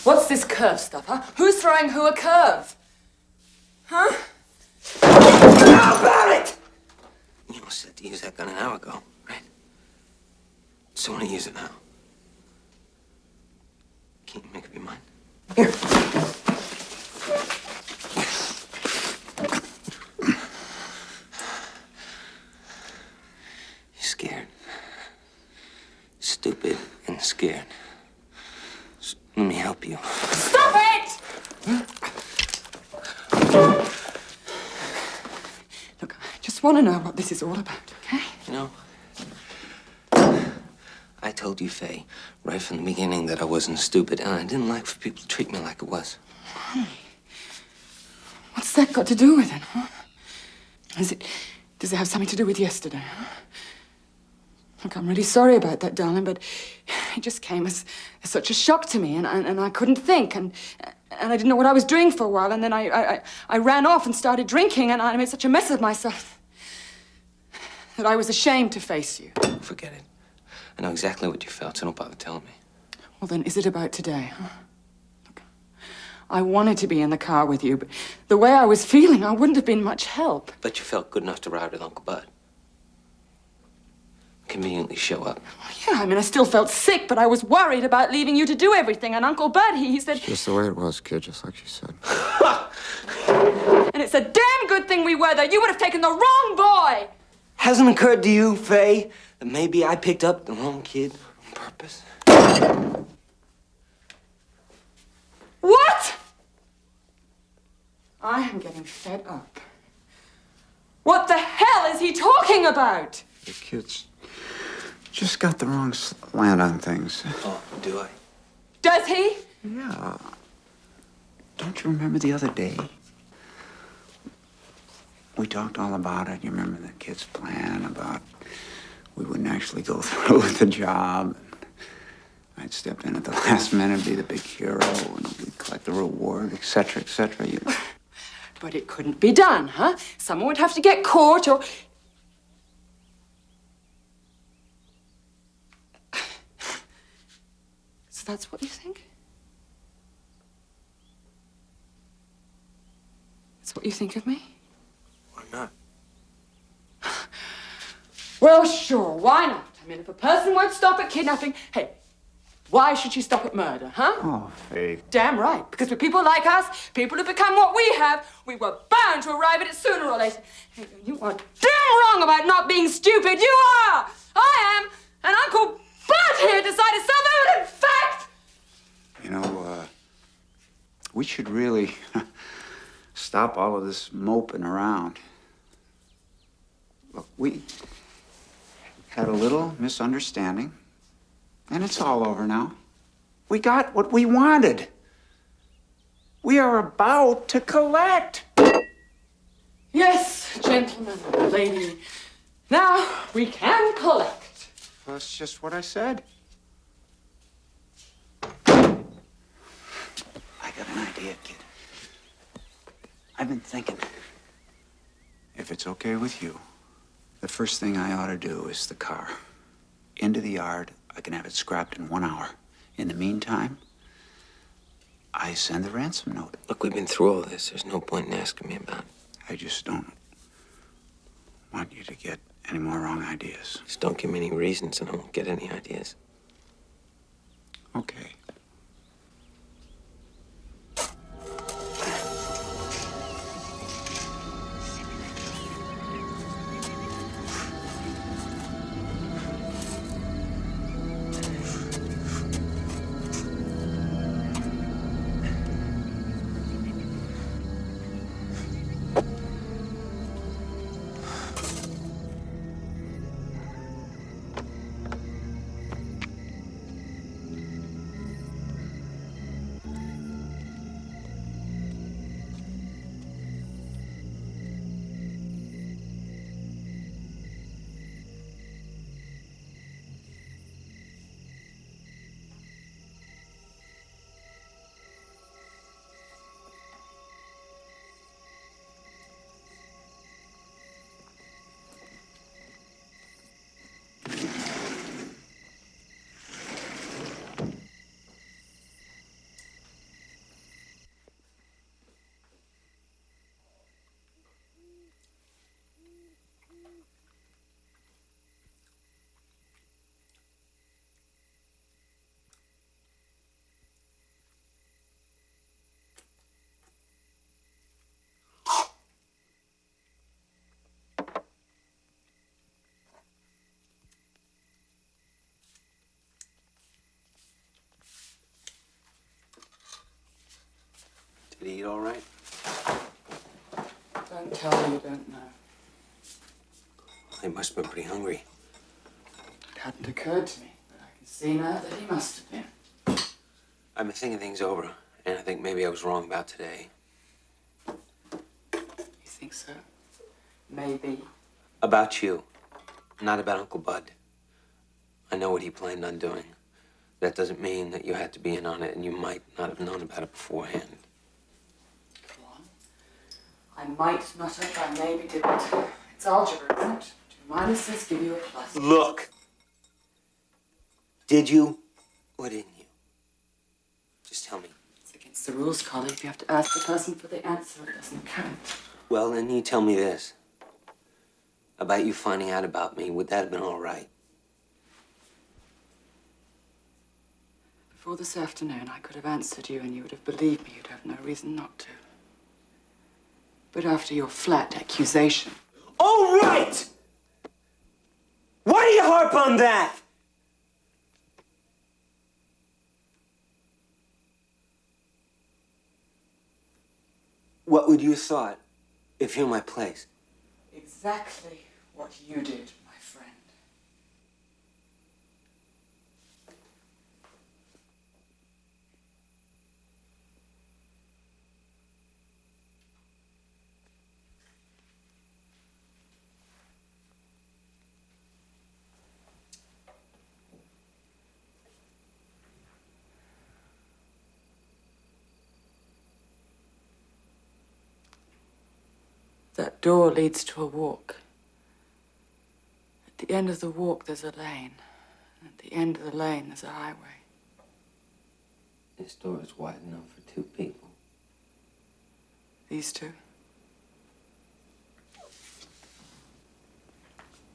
what's this curve stuff, huh? Who's throwing who a curve? Huh? How about it? You all said to use that gun an hour ago, right? So why don't you use it now? Can't you make up your mind? Here. You're scared. Stupid and scared. So let me help you. Stop it! Look, I just want to know what this is all about, okay? You know, I told you, Faye, right from the beginning that I wasn't stupid, and I didn't like for people to treat me like it was. Honey, what's that got to do with it, huh? Does it have something to do with yesterday, huh? Look, I'm really sorry about that, darling, but it just came as such a shock to me, and I couldn't think, and I didn't know what I was doing for a while, and then I ran off and started drinking, and I made such a mess of myself that I was ashamed to face you. Forget it. I know exactly what you felt, so don't bother telling me. Well, then, is it about today, huh? Look, I wanted to be in the car with you, but the way I was feeling, I wouldn't have been much help. But you felt good enough to ride with Uncle Bud. Conveniently show up. Yeah, I mean, I still felt sick, but I was worried about leaving you to do everything. And Uncle Bud, he said... It's just the way it was, kid, just like she said. And it's a damn good thing we were there. You would have taken the wrong boy. Hasn't occurred to you, Faye, that maybe I picked up the wrong kid on purpose? What? I am getting fed up. What the hell is he talking about? The kid's just got the wrong slant on things. Oh, do I? Does he? Yeah. Don't you remember the other day? We talked all about it. You remember the kid's plan about we wouldn't actually go through with the job. I'd step in at the last minute, be the big hero, and we'd collect the reward, et cetera, et cetera. You... But it couldn't be done, huh? Someone would have to get caught or... So that's what you think? That's what you think of me? Why not? Well, sure, why not? I mean, if a person won't stop at kidnapping, hey, why should she stop at murder, huh? Oh, Faith. Damn right, because with people like us, people who become what we have, we were bound to arrive at it sooner or later. Hey, you are damn wrong about not being stupid. You are! I am! And Uncle Bud here decided self-evident fact! You know, we should really stop all of this moping around. Look, we had a little misunderstanding, and it's all over now. We got what we wanted. We are about to collect. Yes, gentlemen and lady. Now we can collect. That's just what I said. I got an idea, kid. I've been thinking. If it's okay with you, the first thing I ought to do is the car. Into the yard. I can have it scrapped in 1 hour. In the meantime, I send the ransom note. Look, we've been through all this. There's no point in asking me about it. I just don't want you to get any more wrong ideas. Just don't give me any reasons and I won't get any ideas. Okay. Did he eat all right? Don't tell me you don't know. He must have been pretty hungry. It hadn't occurred to me, but I can see now that he must have been. I've been thinking things over, and I think maybe I was wrong about today. You think so? Maybe. About you, not about Uncle Bud. I know what he planned on doing. That doesn't mean that you had to be in on it, and you might not have known about it beforehand. Go on. I might not have, I maybe didn't. It's algebra, isn't it? 2 minuses give you a plus. Look! Did you or didn't you? Just tell me. It's against the rules, Collie. If you have to ask the person for the answer, it doesn't count. Well, then you tell me this. About you finding out about me, would that have been all right? Before this afternoon, I could have answered you and you would have believed me. You'd have no reason not to. But after your flat accusation... All right! Why do you harp on that? What would you have thought if you're in my place? Exactly what you did, my friend. That door leads to a walk. At the end of the walk, there's a lane. And at the end of the lane, there's a highway. This door is wide enough for 2 people. These two?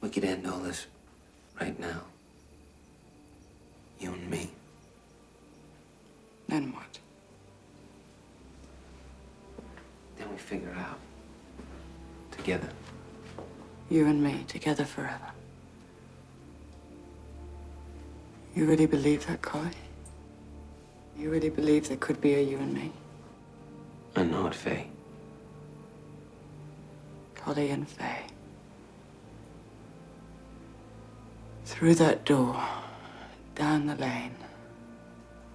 We could end all this right now. You and me. Then what? Then we figure out. Together. You and me, together forever. You really believe that, Collie? You really believe there could be a you and me? I know it, Faye. Collie and Faye. Through that door, down the lane,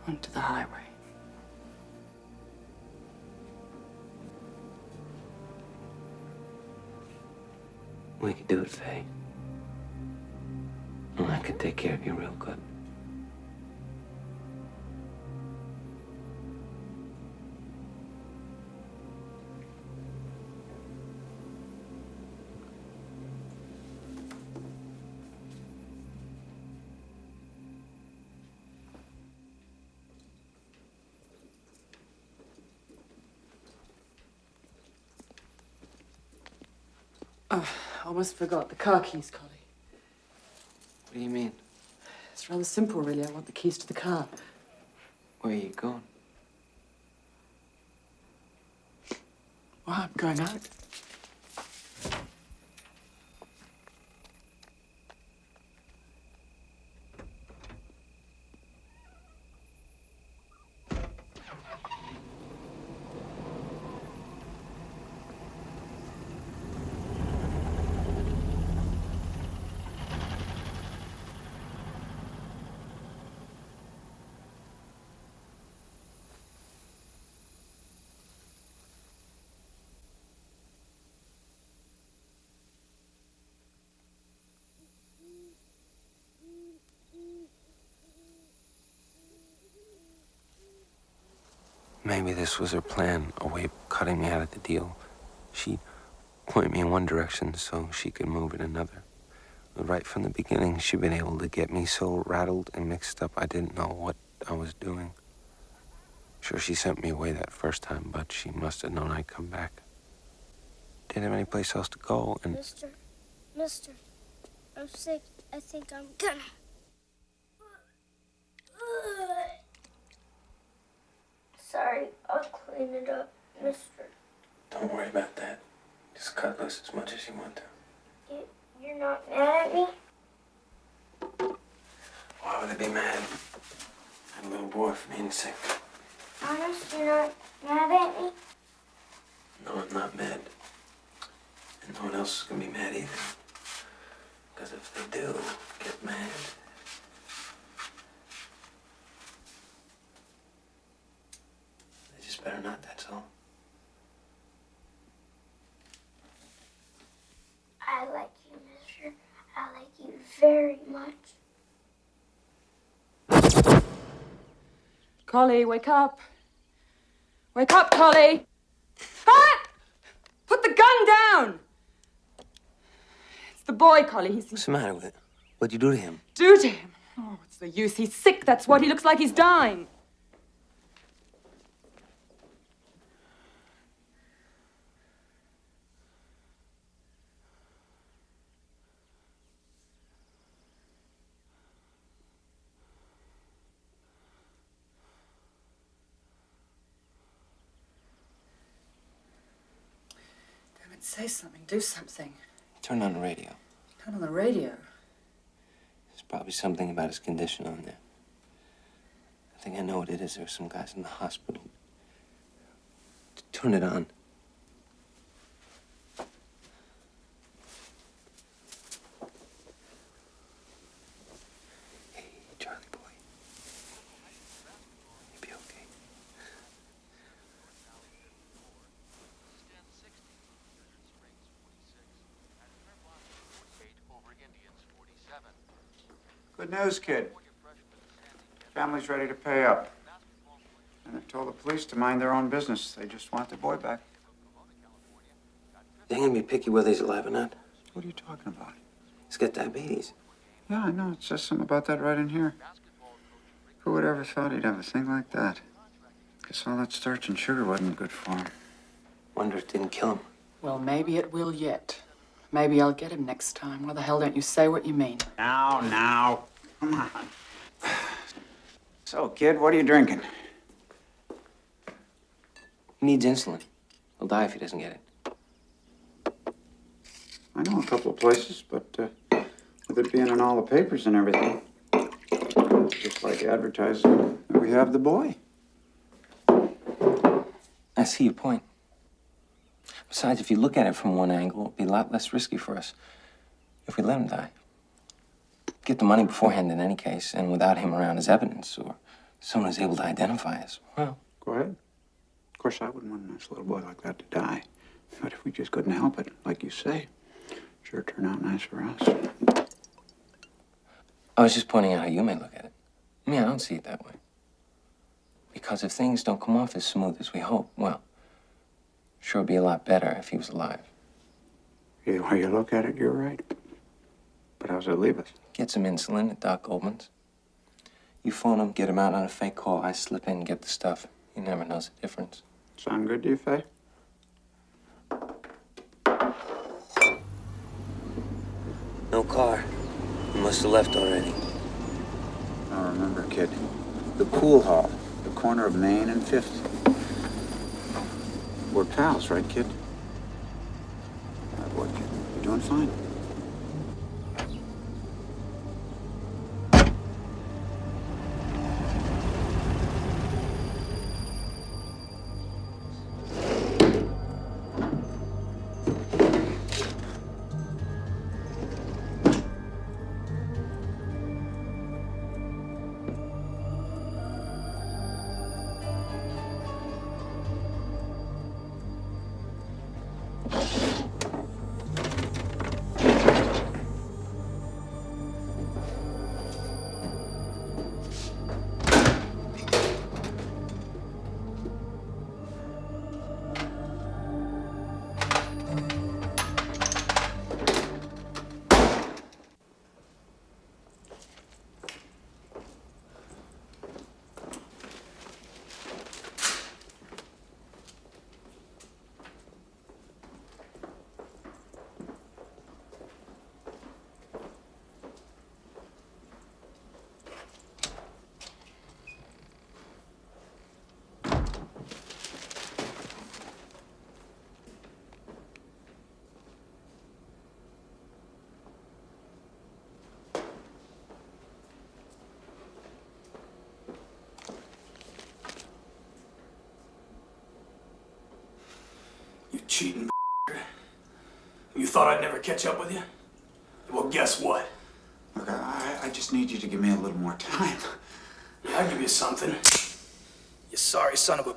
onto the highway. We could do it, Faye. And I could take care of you real good. Oh, I almost forgot the car keys, Collie. What do you mean? It's rather simple, really. I want the keys to the car. Where are you going? Well, I'm going out. Maybe this was her plan, a way of cutting me out of the deal. She'd point me in one direction so she could move in another. Right from the beginning, she'd been able to get me so rattled and mixed up I didn't know what I was doing. Sure, she sent me away that first time, but she must have known I'd come back. Didn't have any place else to go, and... Mister, I'm sick. I think I'm gonna. Sorry, I'll clean it up, mister. Don't worry about that. Just cut loose as much as you want to. You're not mad at me? Why would I be mad? I'm a little boy for being sick. Honest, you're not mad at me? No, I'm not mad. And no one else is going to be mad either. Because if they do get mad, they just better not, that's all. I like you, mister. I like you very much. Collie, wake up. Wake up, Collie. Ah! Put the gun down. It's the boy, Collie. What's the matter with it? What'd you do to him? Do to him? Oh, what's the use? He's sick. That's what. He looks like he's dying. Damn it, say something. Do something. Turn on the radio. Turn on the radio. There's probably something about his condition on there. I think I know what it is. There's some guys in the hospital. Turn it on. Hey, Charlie boy. You'll be okay. Good news, kid. Family's ready to pay up. And they've told the police to mind their own business. They just want their boy back. They're gonna be picky whether he's alive or not. What are you talking about? He's got diabetes. Yeah, I know. It says something about that right in here. Who would ever thought he'd have a thing like that? Guess all that starch and sugar wasn't good for him. Wonder if it didn't kill him. Well, maybe it will yet. Maybe I'll get him next time. Why the hell don't you say what you mean? Now. Come on. So, kid, what are you drinking? He needs insulin. He'll die if he doesn't get it. I know a couple of places, but with it being in all the papers and everything, just like advertising, we have the boy. I see your point. Besides, if you look at it from one angle, it'd be a lot less risky for us if we let him die. Get the money beforehand in any case, and without him around as evidence, or someone who's able to identify us. Well, Go ahead. Of course, I wouldn't want a nice little boy like that to die. But if we just couldn't help it, like you say, sure turn out nice for us. I was just pointing out how you may look at it. I mean, I don't see it that way. Because if things don't come off as smooth as we hope, well, sure it'd be a lot better if he was alive. Either way you look at it, you're right. But how's it leave us? Get some insulin at Doc Goldman's. You phone him, get him out on a fake call. I slip in and get the stuff. He never knows the difference. Sound good to you, Faye? No car. He must have left already. Now remember, kid, the pool hall, the corner of Main and 5th. We're pals, right, kid? What, kid? You're doing fine. You cheating You thought I'd never catch up with you? Well, guess what? Look, I just need you to give me a little more time. Yeah, I'll give you something. You sorry son of a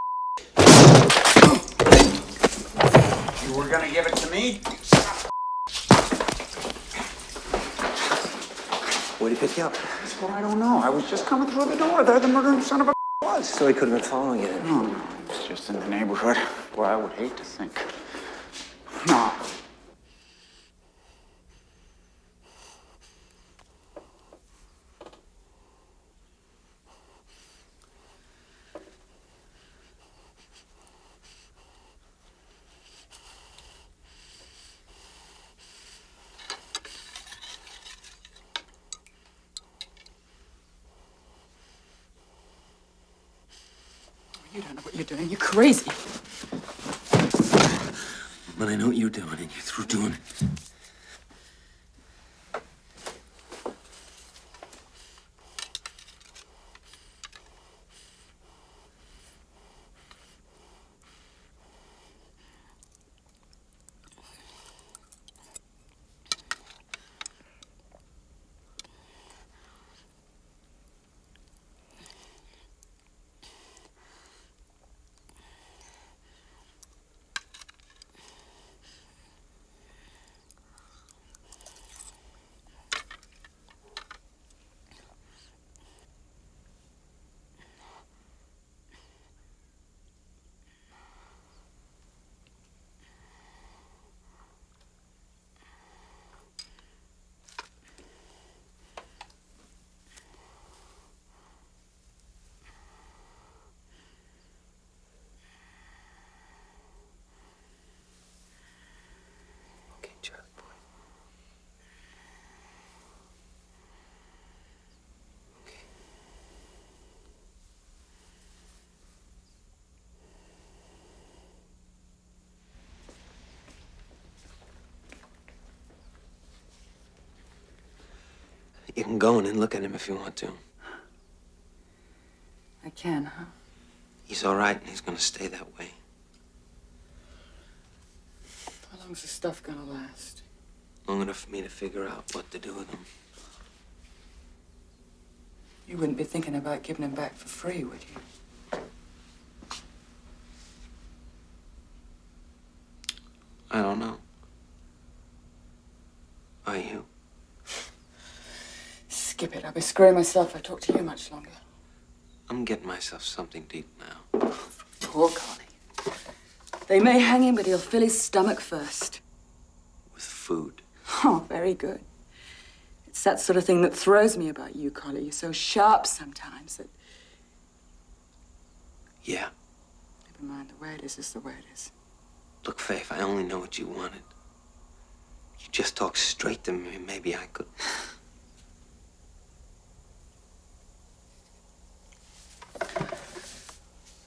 You were gonna give it to me? Where'd he pick you up? That's what I don't know. I was just coming through the door. There the murdering son of a was. So he could have been following you. No, it's just in the neighborhood. Boy, I would hate to think. No. You don't know what you're doing. You're crazy. But I know what you're doing, and you're through doing it. You can go in and look at him if you want to. I can, huh? He's all right, and he's gonna stay that way. How long's the stuff gonna last? Long enough for me to figure out what to do with him. You wouldn't be thinking about giving him back for free, would you? I don't know. Are you? Skip it. I'll be screwing myself if I talk to you much longer. I'm getting myself something deep now. Poor Collie. They may hang him, but he'll fill his stomach first. With food. Oh, very good. It's that sort of thing that throws me about you, Collie. You're so sharp sometimes that... Yeah. Never mind, the way it is the way it is. Look, Faye, if I only know what you wanted. You just talk straight to me, maybe I could...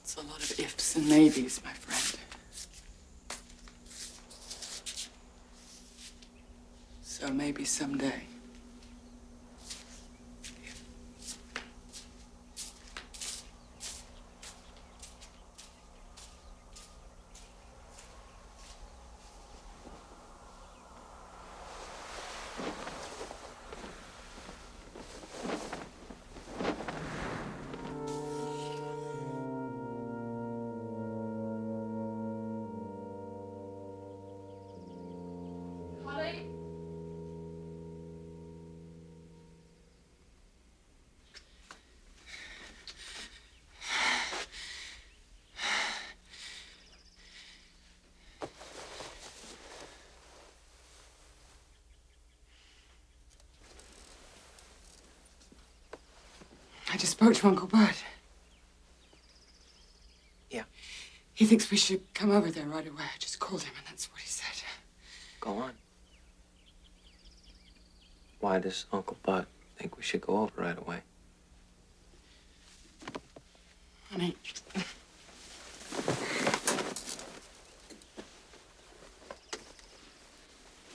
It's a lot of ifs and maybes, my friend. So maybe someday. I just spoke to Uncle Bud. Yeah. He thinks we should come over there right away. I just called him, and that's what he said. Go on. Why does Uncle Bud think we should go over right away? Honey.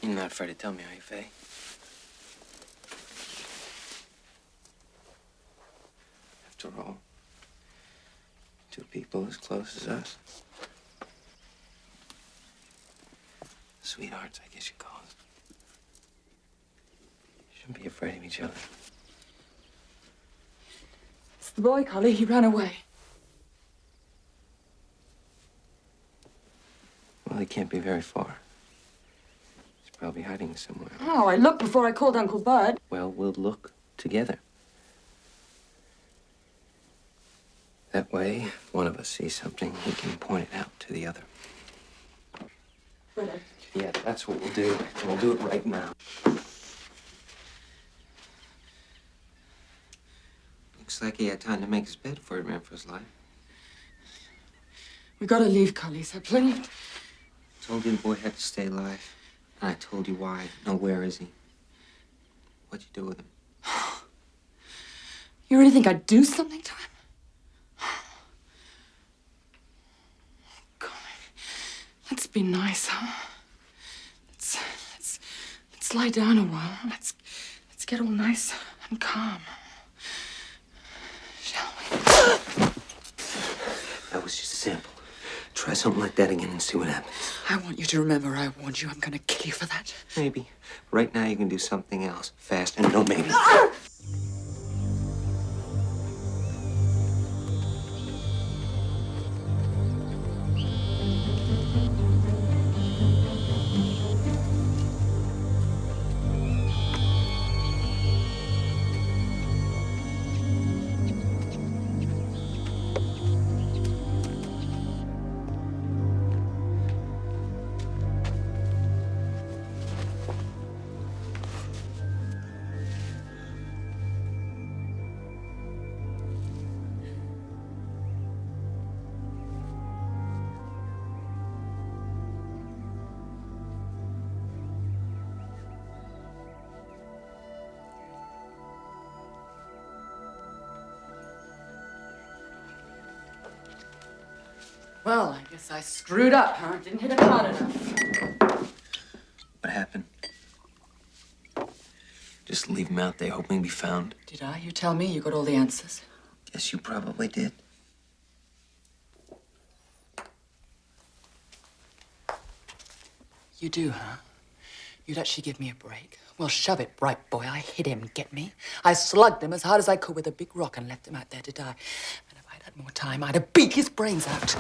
You're not afraid to tell me, are you, Faye? After all, two people as close as us. Sweethearts, I guess you call us. Shouldn't be afraid of each other. It's the boy, Collie. He ran away. Well, he can't be very far. He's probably hiding somewhere. Oh, I looked before I called Uncle Bud. Well, we'll look together. That way, if one of us sees something, he can point it out to the other. Brother. Yeah, that's what we'll do. And we'll do it right now. Looks like he had time to make his bed before he ran for his life. We gotta leave, Collie. Is there plenty of... Told you the boy had to stay alive. And I told you why. Now, where is he? What'd you do with him? You really think I'd do something to him? Collie, let's be nice, huh? Let's lie down a while. Let's get all nice and calm. Shall we? That was just a sample. Try something like that again and see what happens. I want you to remember I warned you. I'm gonna kill you for that. Maybe. Right now you can do something else. Fast and no maybe. Well, I guess I screwed up, huh? Didn't hit it hard enough. What happened? Just just leave him out there hoping to be found. Did I? You tell me you got all the answers. Yes, you probably did. You do, huh? You'd actually give me a break? Well, shove it, bright boy. I hit him, get me? I slugged him as hard as I could with a big rock and left him out there to die. And if I'd had more time, I'd have beat his brains out.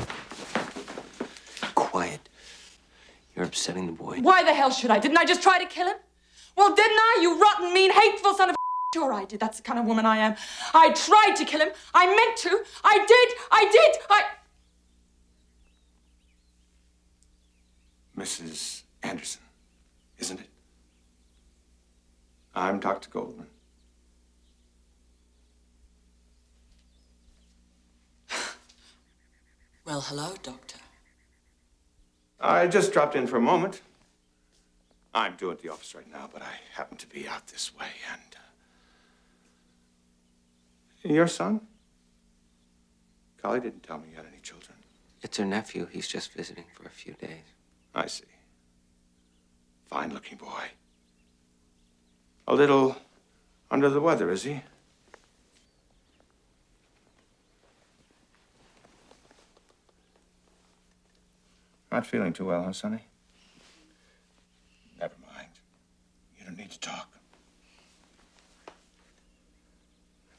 Quiet. You're upsetting the boy. Why the hell should I? Didn't I just try to kill him? Well, didn't I, you rotten, mean, hateful son of a... Sure I did. That's the kind of woman I am. I tried to kill him. I meant to. I did. Mrs. Anderson, isn't it? I'm Dr. Goldman. Well, hello, Doctor. I just dropped in for a moment. I'm due at the office right now, but I happen to be out this way, and... Your son? Golly didn't tell me you had any children. It's her nephew. He's just visiting for a few days. I see. Fine-looking boy. A little under the weather, is he? Not feeling too well, huh, Sonny? Never mind. You don't need to talk.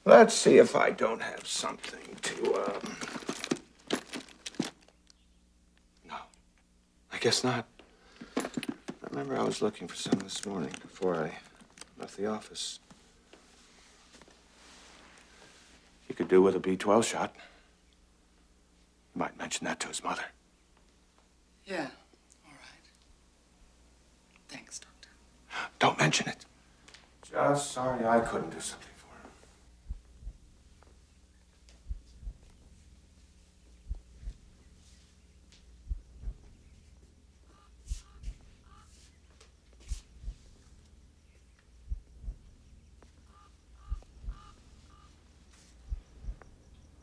Let's see if I don't have something to, No. I guess not. I remember I was looking for some this morning before I left the office. He could do with a B12 shot. You might mention that to his mother. Yeah, all right. Thanks, Doctor. Don't mention it. Just sorry I couldn't do something for him.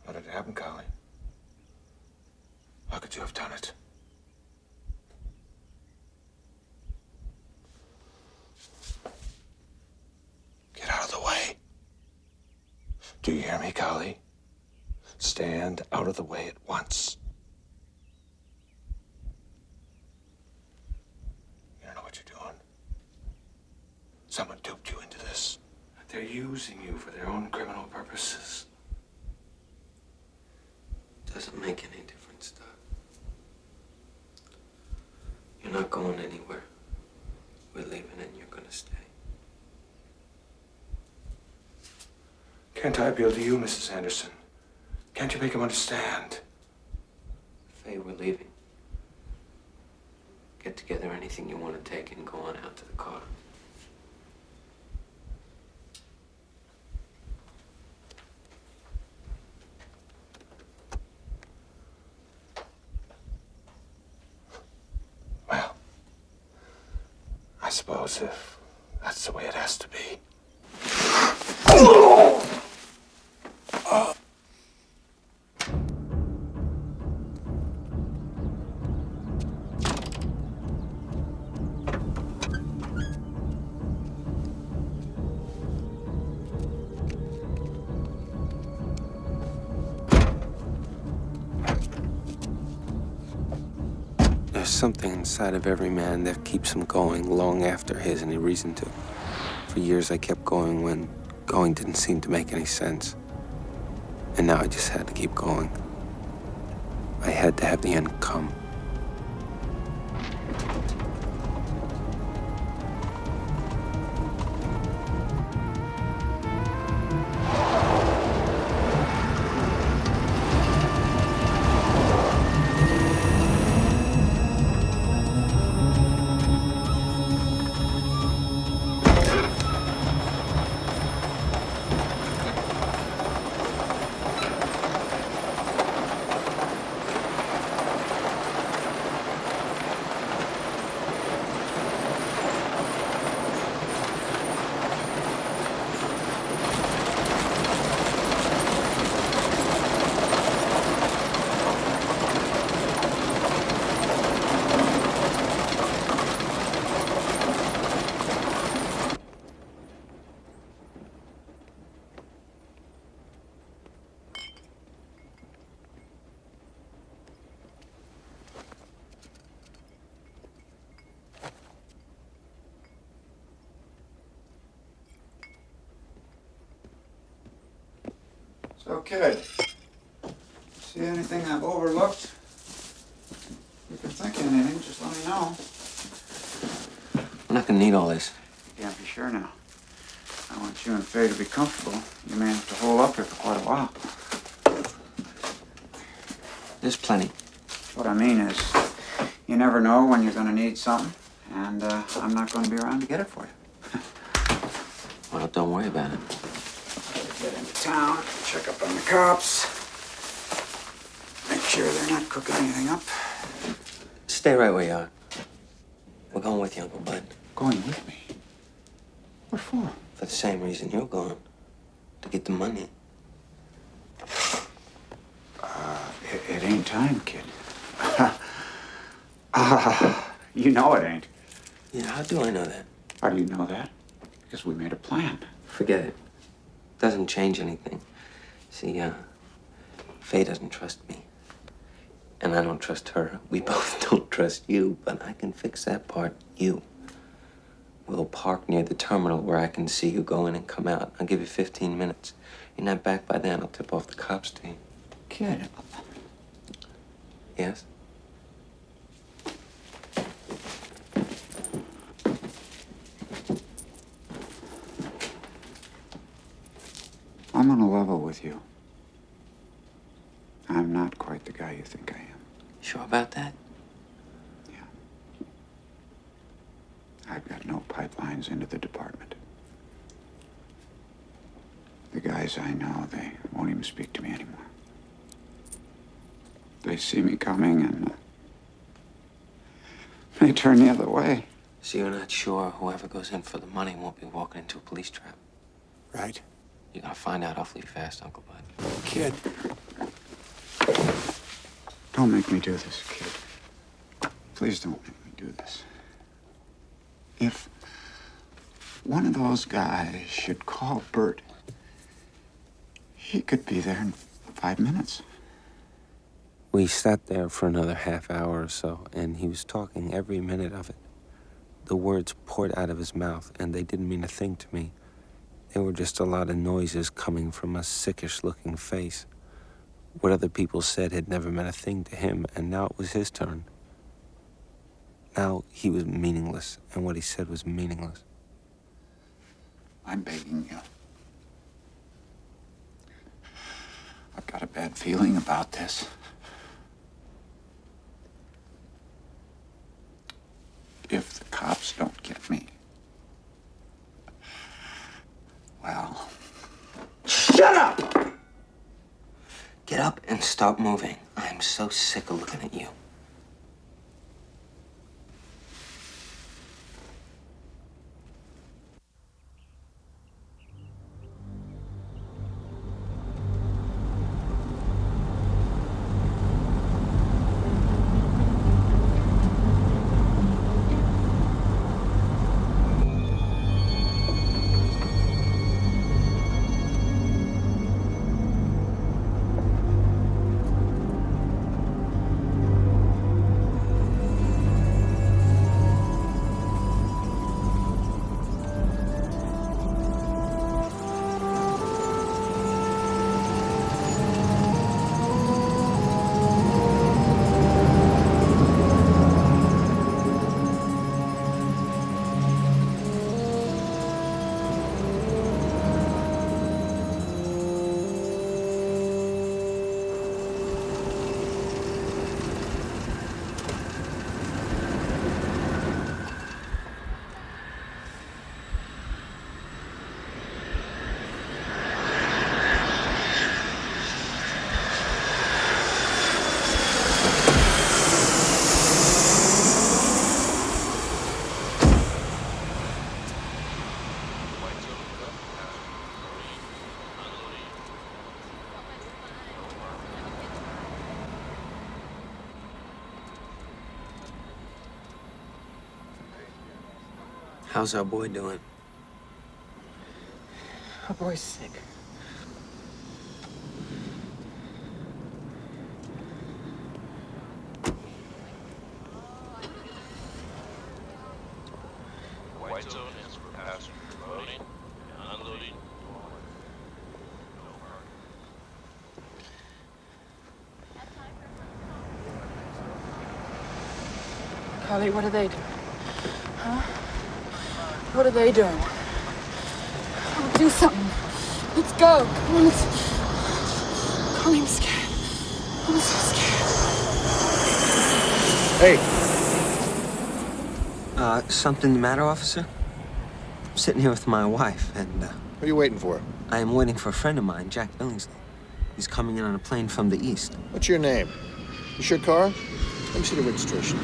How did it happen, Colleen? How could you have done it? Get out of the way. Do you hear me, Collie? Stand out of the way at once. You don't know what you're doing. Someone duped you into this. They're using you for their own criminal purposes. Doesn't make any difference, Doc. You're not going anywhere. We're leaving and you're gonna stay. Can't I appeal to you, Mrs. Anderson? Can't you make him understand? Faye, we're leaving. Get together anything you want to take and go on out to the car. Well, I suppose if that's the way it has to be. There's something inside of every man that keeps him going long after he has any reason to. For years, I kept going when going didn't seem to make any sense. And now I just had to keep going. I had to have the end come. So, kid, see anything I've overlooked? If you can think of anything, just let me know. I'm not gonna need all this. You can't be sure now. I want you and Faye to be comfortable. You may have to hold up here for quite a while. There's plenty. What I mean is, you never know when you're going to need something, and I'm not going to be around to get it for you. Well, don't worry about it. Get into town, check up on the cops, make sure they're not cooking anything up. Stay right where you are. We're going with you, Uncle Bud. Going with me? What for? For the same reason you're going. To get the money. It ain't time, kid. You know it ain't. Yeah, how do I know that? How do you know that? Because we made a plan. Forget it. Doesn't change anything. See, Faye doesn't trust me. And I don't trust her. We both don't trust you, but I can fix that part. You. We'll park near the terminal where I can see you go in and come out. I'll give you 15 minutes. You're not back by then. I'll tip off the cops to you. Kid. Yes? I'm on a level with you. I'm not quite the guy you think I am. Sure about that? Yeah. I've got no pipelines into the department. The guys I know, they won't even speak to me anymore. They see me coming and they turn the other way. So you're not sure whoever goes in for the money won't be walking into a police trap? Right. You're gonna find out awfully fast, Uncle Bud. Kid. Don't make me do this, kid. Please don't make me do this. If one of those guys should call Bert, he could be there in 5 minutes. We sat there for another half hour or so, and he was talking every minute of it. The words poured out of his mouth, and they didn't mean a thing to me. They were just a lot of noises coming from a sickish-looking face. What other people said had never meant a thing to him, and now it was his turn. Now he was meaningless, and what he said was meaningless. I'm begging you. I've got a bad feeling about this. If the cops don't get me, well... Shut up! Get up and start moving. I am so sick of looking at you. How's our boy doing? Our boy's sick. White zone is for passenger loading and unloading. Carly, what are they doing? Huh? What are they doing? Oh, do something. Let's go. Come on, let's... Carly, I'm scared. I'm so scared. Hey. Something the matter, officer? I'm sitting here with my wife, and, What are you waiting for? I am waiting for a friend of mine, Jack Billingsley. He's coming in on a plane from the east. What's your name? Is your car? Let me see the registration.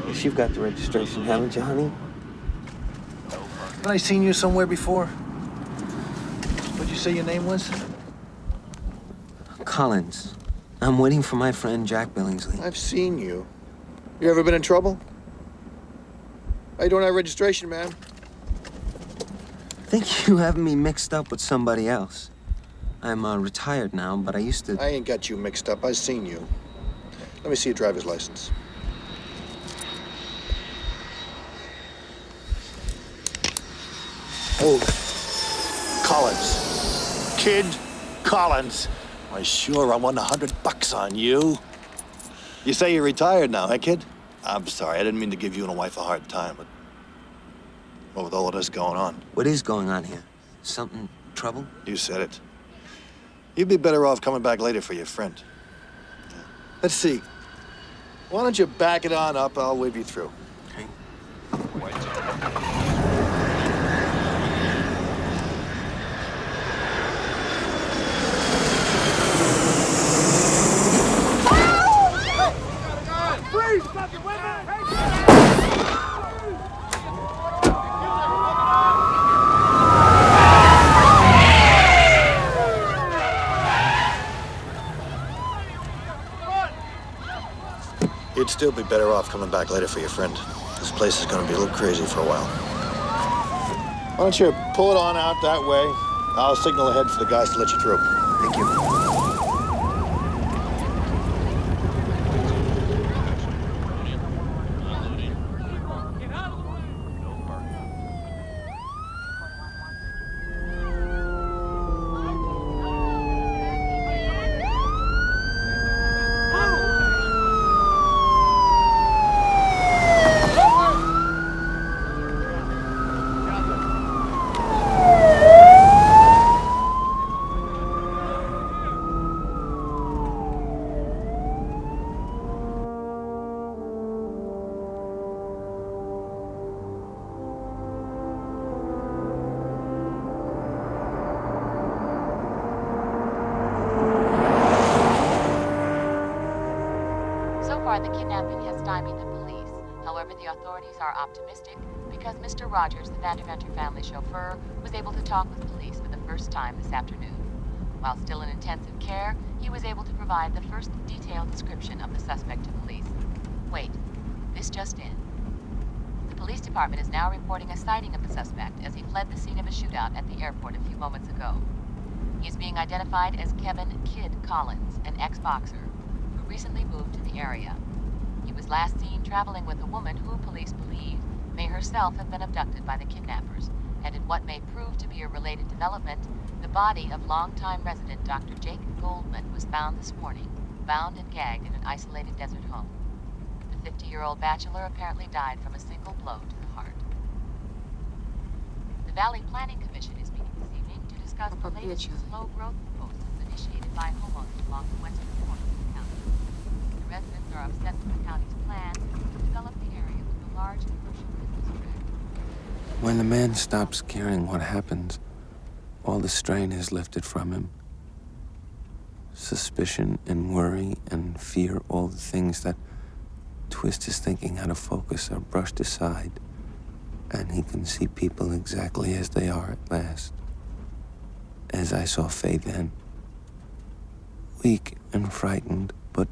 Yes, you've got the registration, haven't you, honey? Haven't I seen you somewhere before? What'd you say your name was? Collins. I'm waiting for my friend, Jack Billingsley. I've seen you. You ever been in trouble? How you doing that registration, man? I think you have me mixed up with somebody else. I'm retired now, but I used to... I ain't got you mixed up. I've seen you. Let me see your driver's license. Oh, Collins. Kid Collins. Why, sure, I won $100 on you. You say you're retired now, eh, kid? I'm sorry, I didn't mean to give you and a wife a hard time, but... Well, with all of this going on... What is going on here? Something trouble? You said it. You'd be better off coming back later for your friend. Yeah. Let's see. Why don't you back it on up? I'll wave you through. Okay. Please, fucking women! You'd still be better off coming back later for your friend. This place is gonna be a little crazy for a while. Why don't you pull it on out that way? I'll signal ahead for the guys to let you through. Thank you. The kidnapping has stymied the police. However, the authorities are optimistic because Mr. Rogers, the Vandeventer family chauffeur, was able to talk with police for the first time this afternoon. While still in intensive care, he was able to provide the first detailed description of the suspect to police. Wait, this just in. The police department is now reporting a sighting of the suspect as he fled the scene of a shootout at the airport a few moments ago. He is being identified as Kevin "Kid" Collins, an ex-boxer, who recently moved to the area. He was last seen traveling with a woman who police believe may herself have been abducted by the kidnappers, and in what may prove to be a related development, the body of longtime resident Dr. Jake Goldman was found this morning, bound and gagged in an isolated desert home. The 50-year-old bachelor apparently died from a single blow to the heart. The Valley Planning Commission is meeting this evening to discuss the latest slow-growth proposals initiated by homeowners along the western corner of the county. The residents are upset with the county's plan to develop the area with a large commercial business tract. When the man stops caring what happens, all the strain is lifted from him. Suspicion and worry and fear, all the things that twist his thinking out of focus, are brushed aside, and he can see people exactly as they are at last. As I saw Faye then. Weak and frightened, but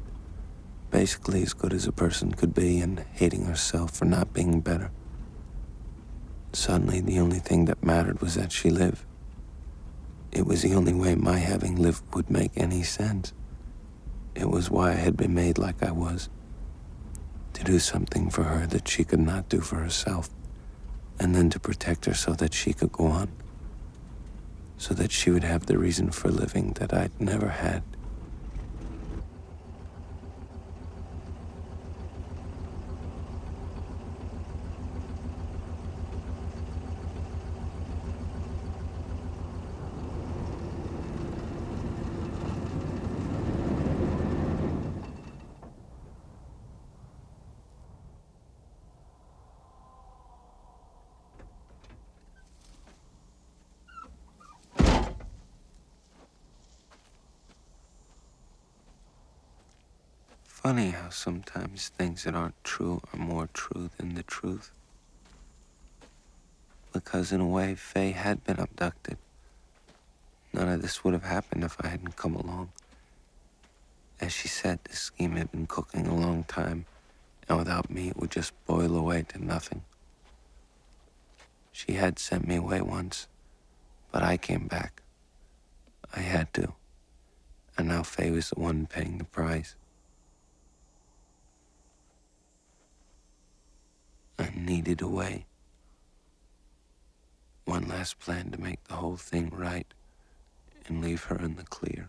basically as good as a person could be, and hating herself for not being better. Suddenly, the only thing that mattered was that she lived. It was the only way my having lived would make any sense. It was why I had been made like I was. To do something for her that she could not do for herself, and then to protect her so that she could go on. So that she would have the reason for living that I'd never had. funny how sometimes things that aren't true are more true than the truth. Because in a way, Faye had been abducted. None of this would have happened if I hadn't come along. As she said, this scheme had been cooking a long time, and without me, it would just boil away to nothing. She had sent me away once, but I came back. I had to. And now Faye was the one paying the price. I needed a way. One last plan to make the whole thing right and leave her in the clear.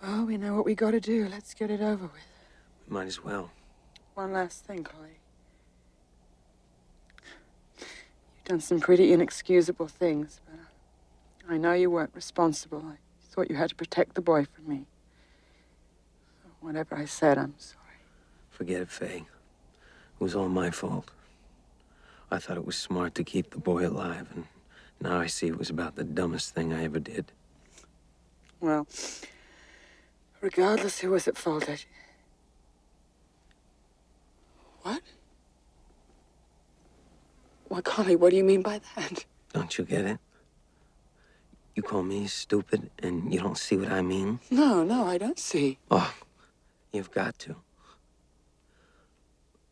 Well, we know what we gotta do. Let's get it over with. We might as well. One last thing, Collie. You've done some pretty inexcusable things, but I know you weren't responsible. I thought you had to protect the boy from me. Whatever I said, I'm sorry. Forget it, Faye. It was all my fault. I thought it was smart to keep the boy alive, and now I see it was about the dumbest thing I ever did. Well, regardless who was at fault, What? Why, Connie, what do you mean by that? Don't you get it? You call me stupid, and you don't see what I mean? No, I don't see. Oh, you've got to.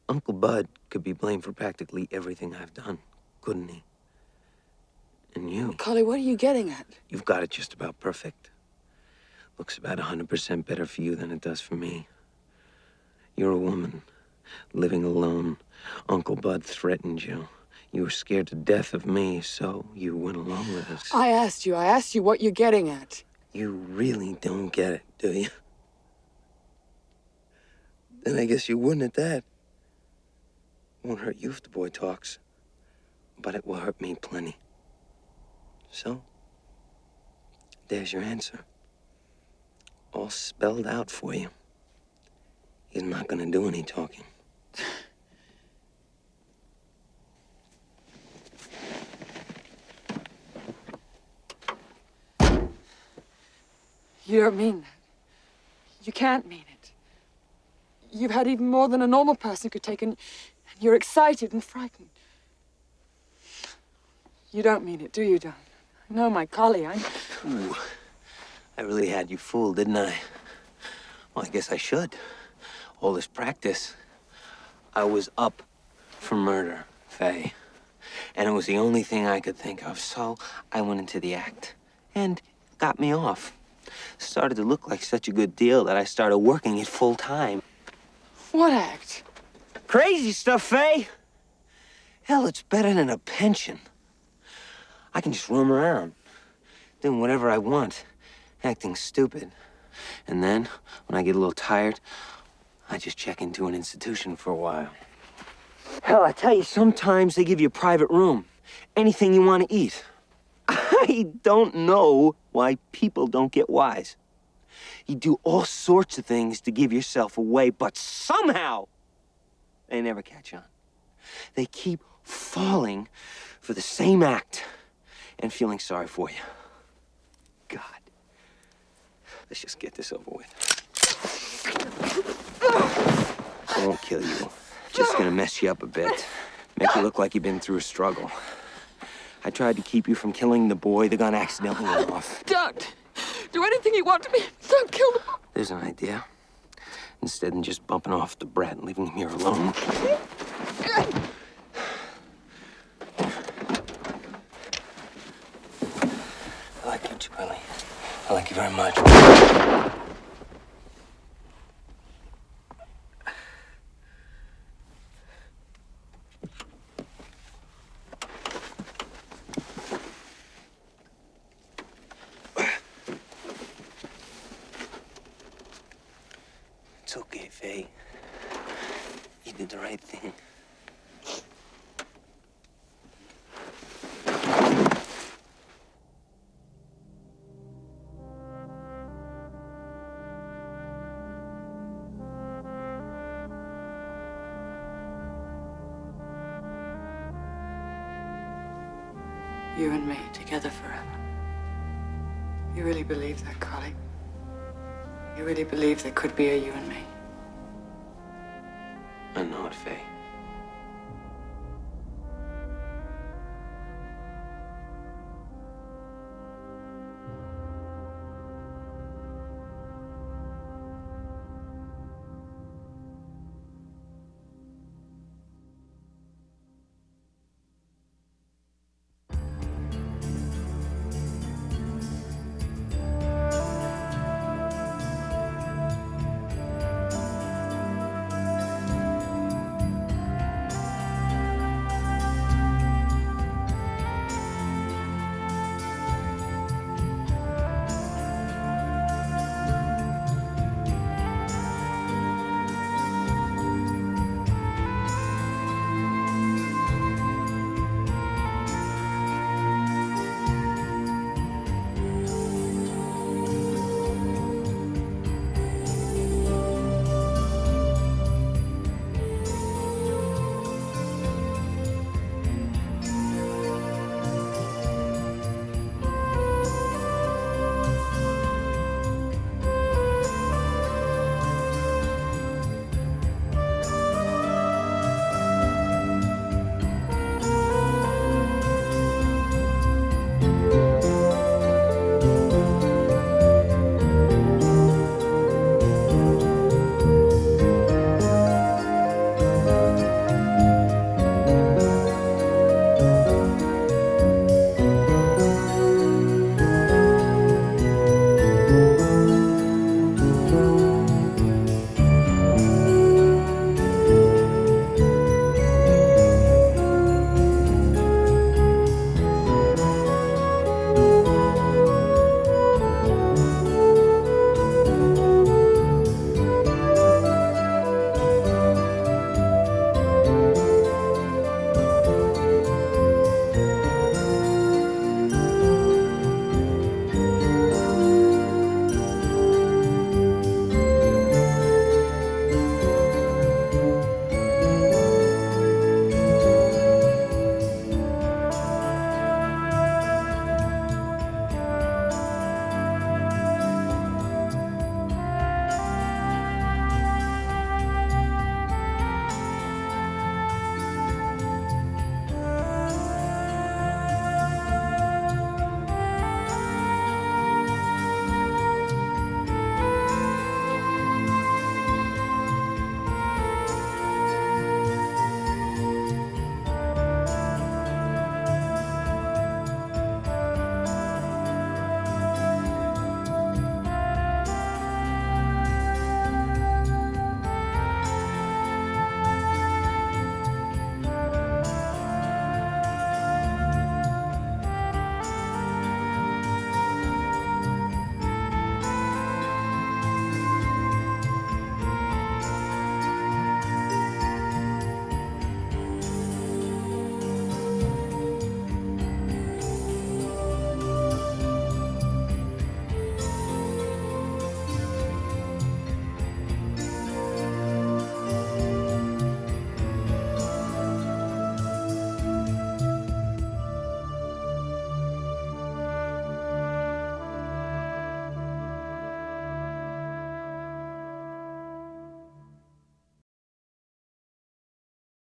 Uncle Bud could be blamed for practically everything I've done, couldn't he? And you... Collie, what are you getting at? You've got it just about perfect. Looks about 100% better for you than it does for me. You're a woman, living alone. Uncle Bud threatened you. You were scared to death of me, so you went along with us. I asked you what you're getting at. You really don't get it, do you? Then I guess you wouldn't at that. Won't hurt you if the boy talks, but it will hurt me plenty. So, there's your answer. All spelled out for you. He's not gonna do any talking. You don't mean that. You can't mean it. You've had even more than a normal person could take, and you're excited and frightened. You don't mean it, do you, Don? No, my Collie, Ooh, I really had you fooled, didn't I? Well, I guess I should. All this practice. I was up for murder, Faye. And it was the only thing I could think of, so I went into the act. And got me off. Started to look like such a good deal that I started working it full time. What act? Crazy stuff, Faye. Hell, it's better than a pension. I can just roam around, doing whatever I want, acting stupid. And then, when I get a little tired, I just check into an institution for a while. Hell, I tell you, sometimes they give you a private room. Anything you want to eat. I don't know why people don't get wise. You do all sorts of things to give yourself away, but somehow they never catch on. They keep falling for the same act and feeling sorry for you. God. Let's just get this over with. I won't kill you. Just gonna mess you up a bit. Make you look like you've been through a struggle. I tried to keep you from killing the boy. The gun accidentally went off. Don't. Do anything you want to me. Don't kill the boy. There's an idea. Instead of just bumping off the brat and leaving him here alone. I like you too, Billy. I like you very much. Faye, you did the right thing. You and me together forever. You really believe that, Collie? You really believe there could be a you and me? I know it, Faye.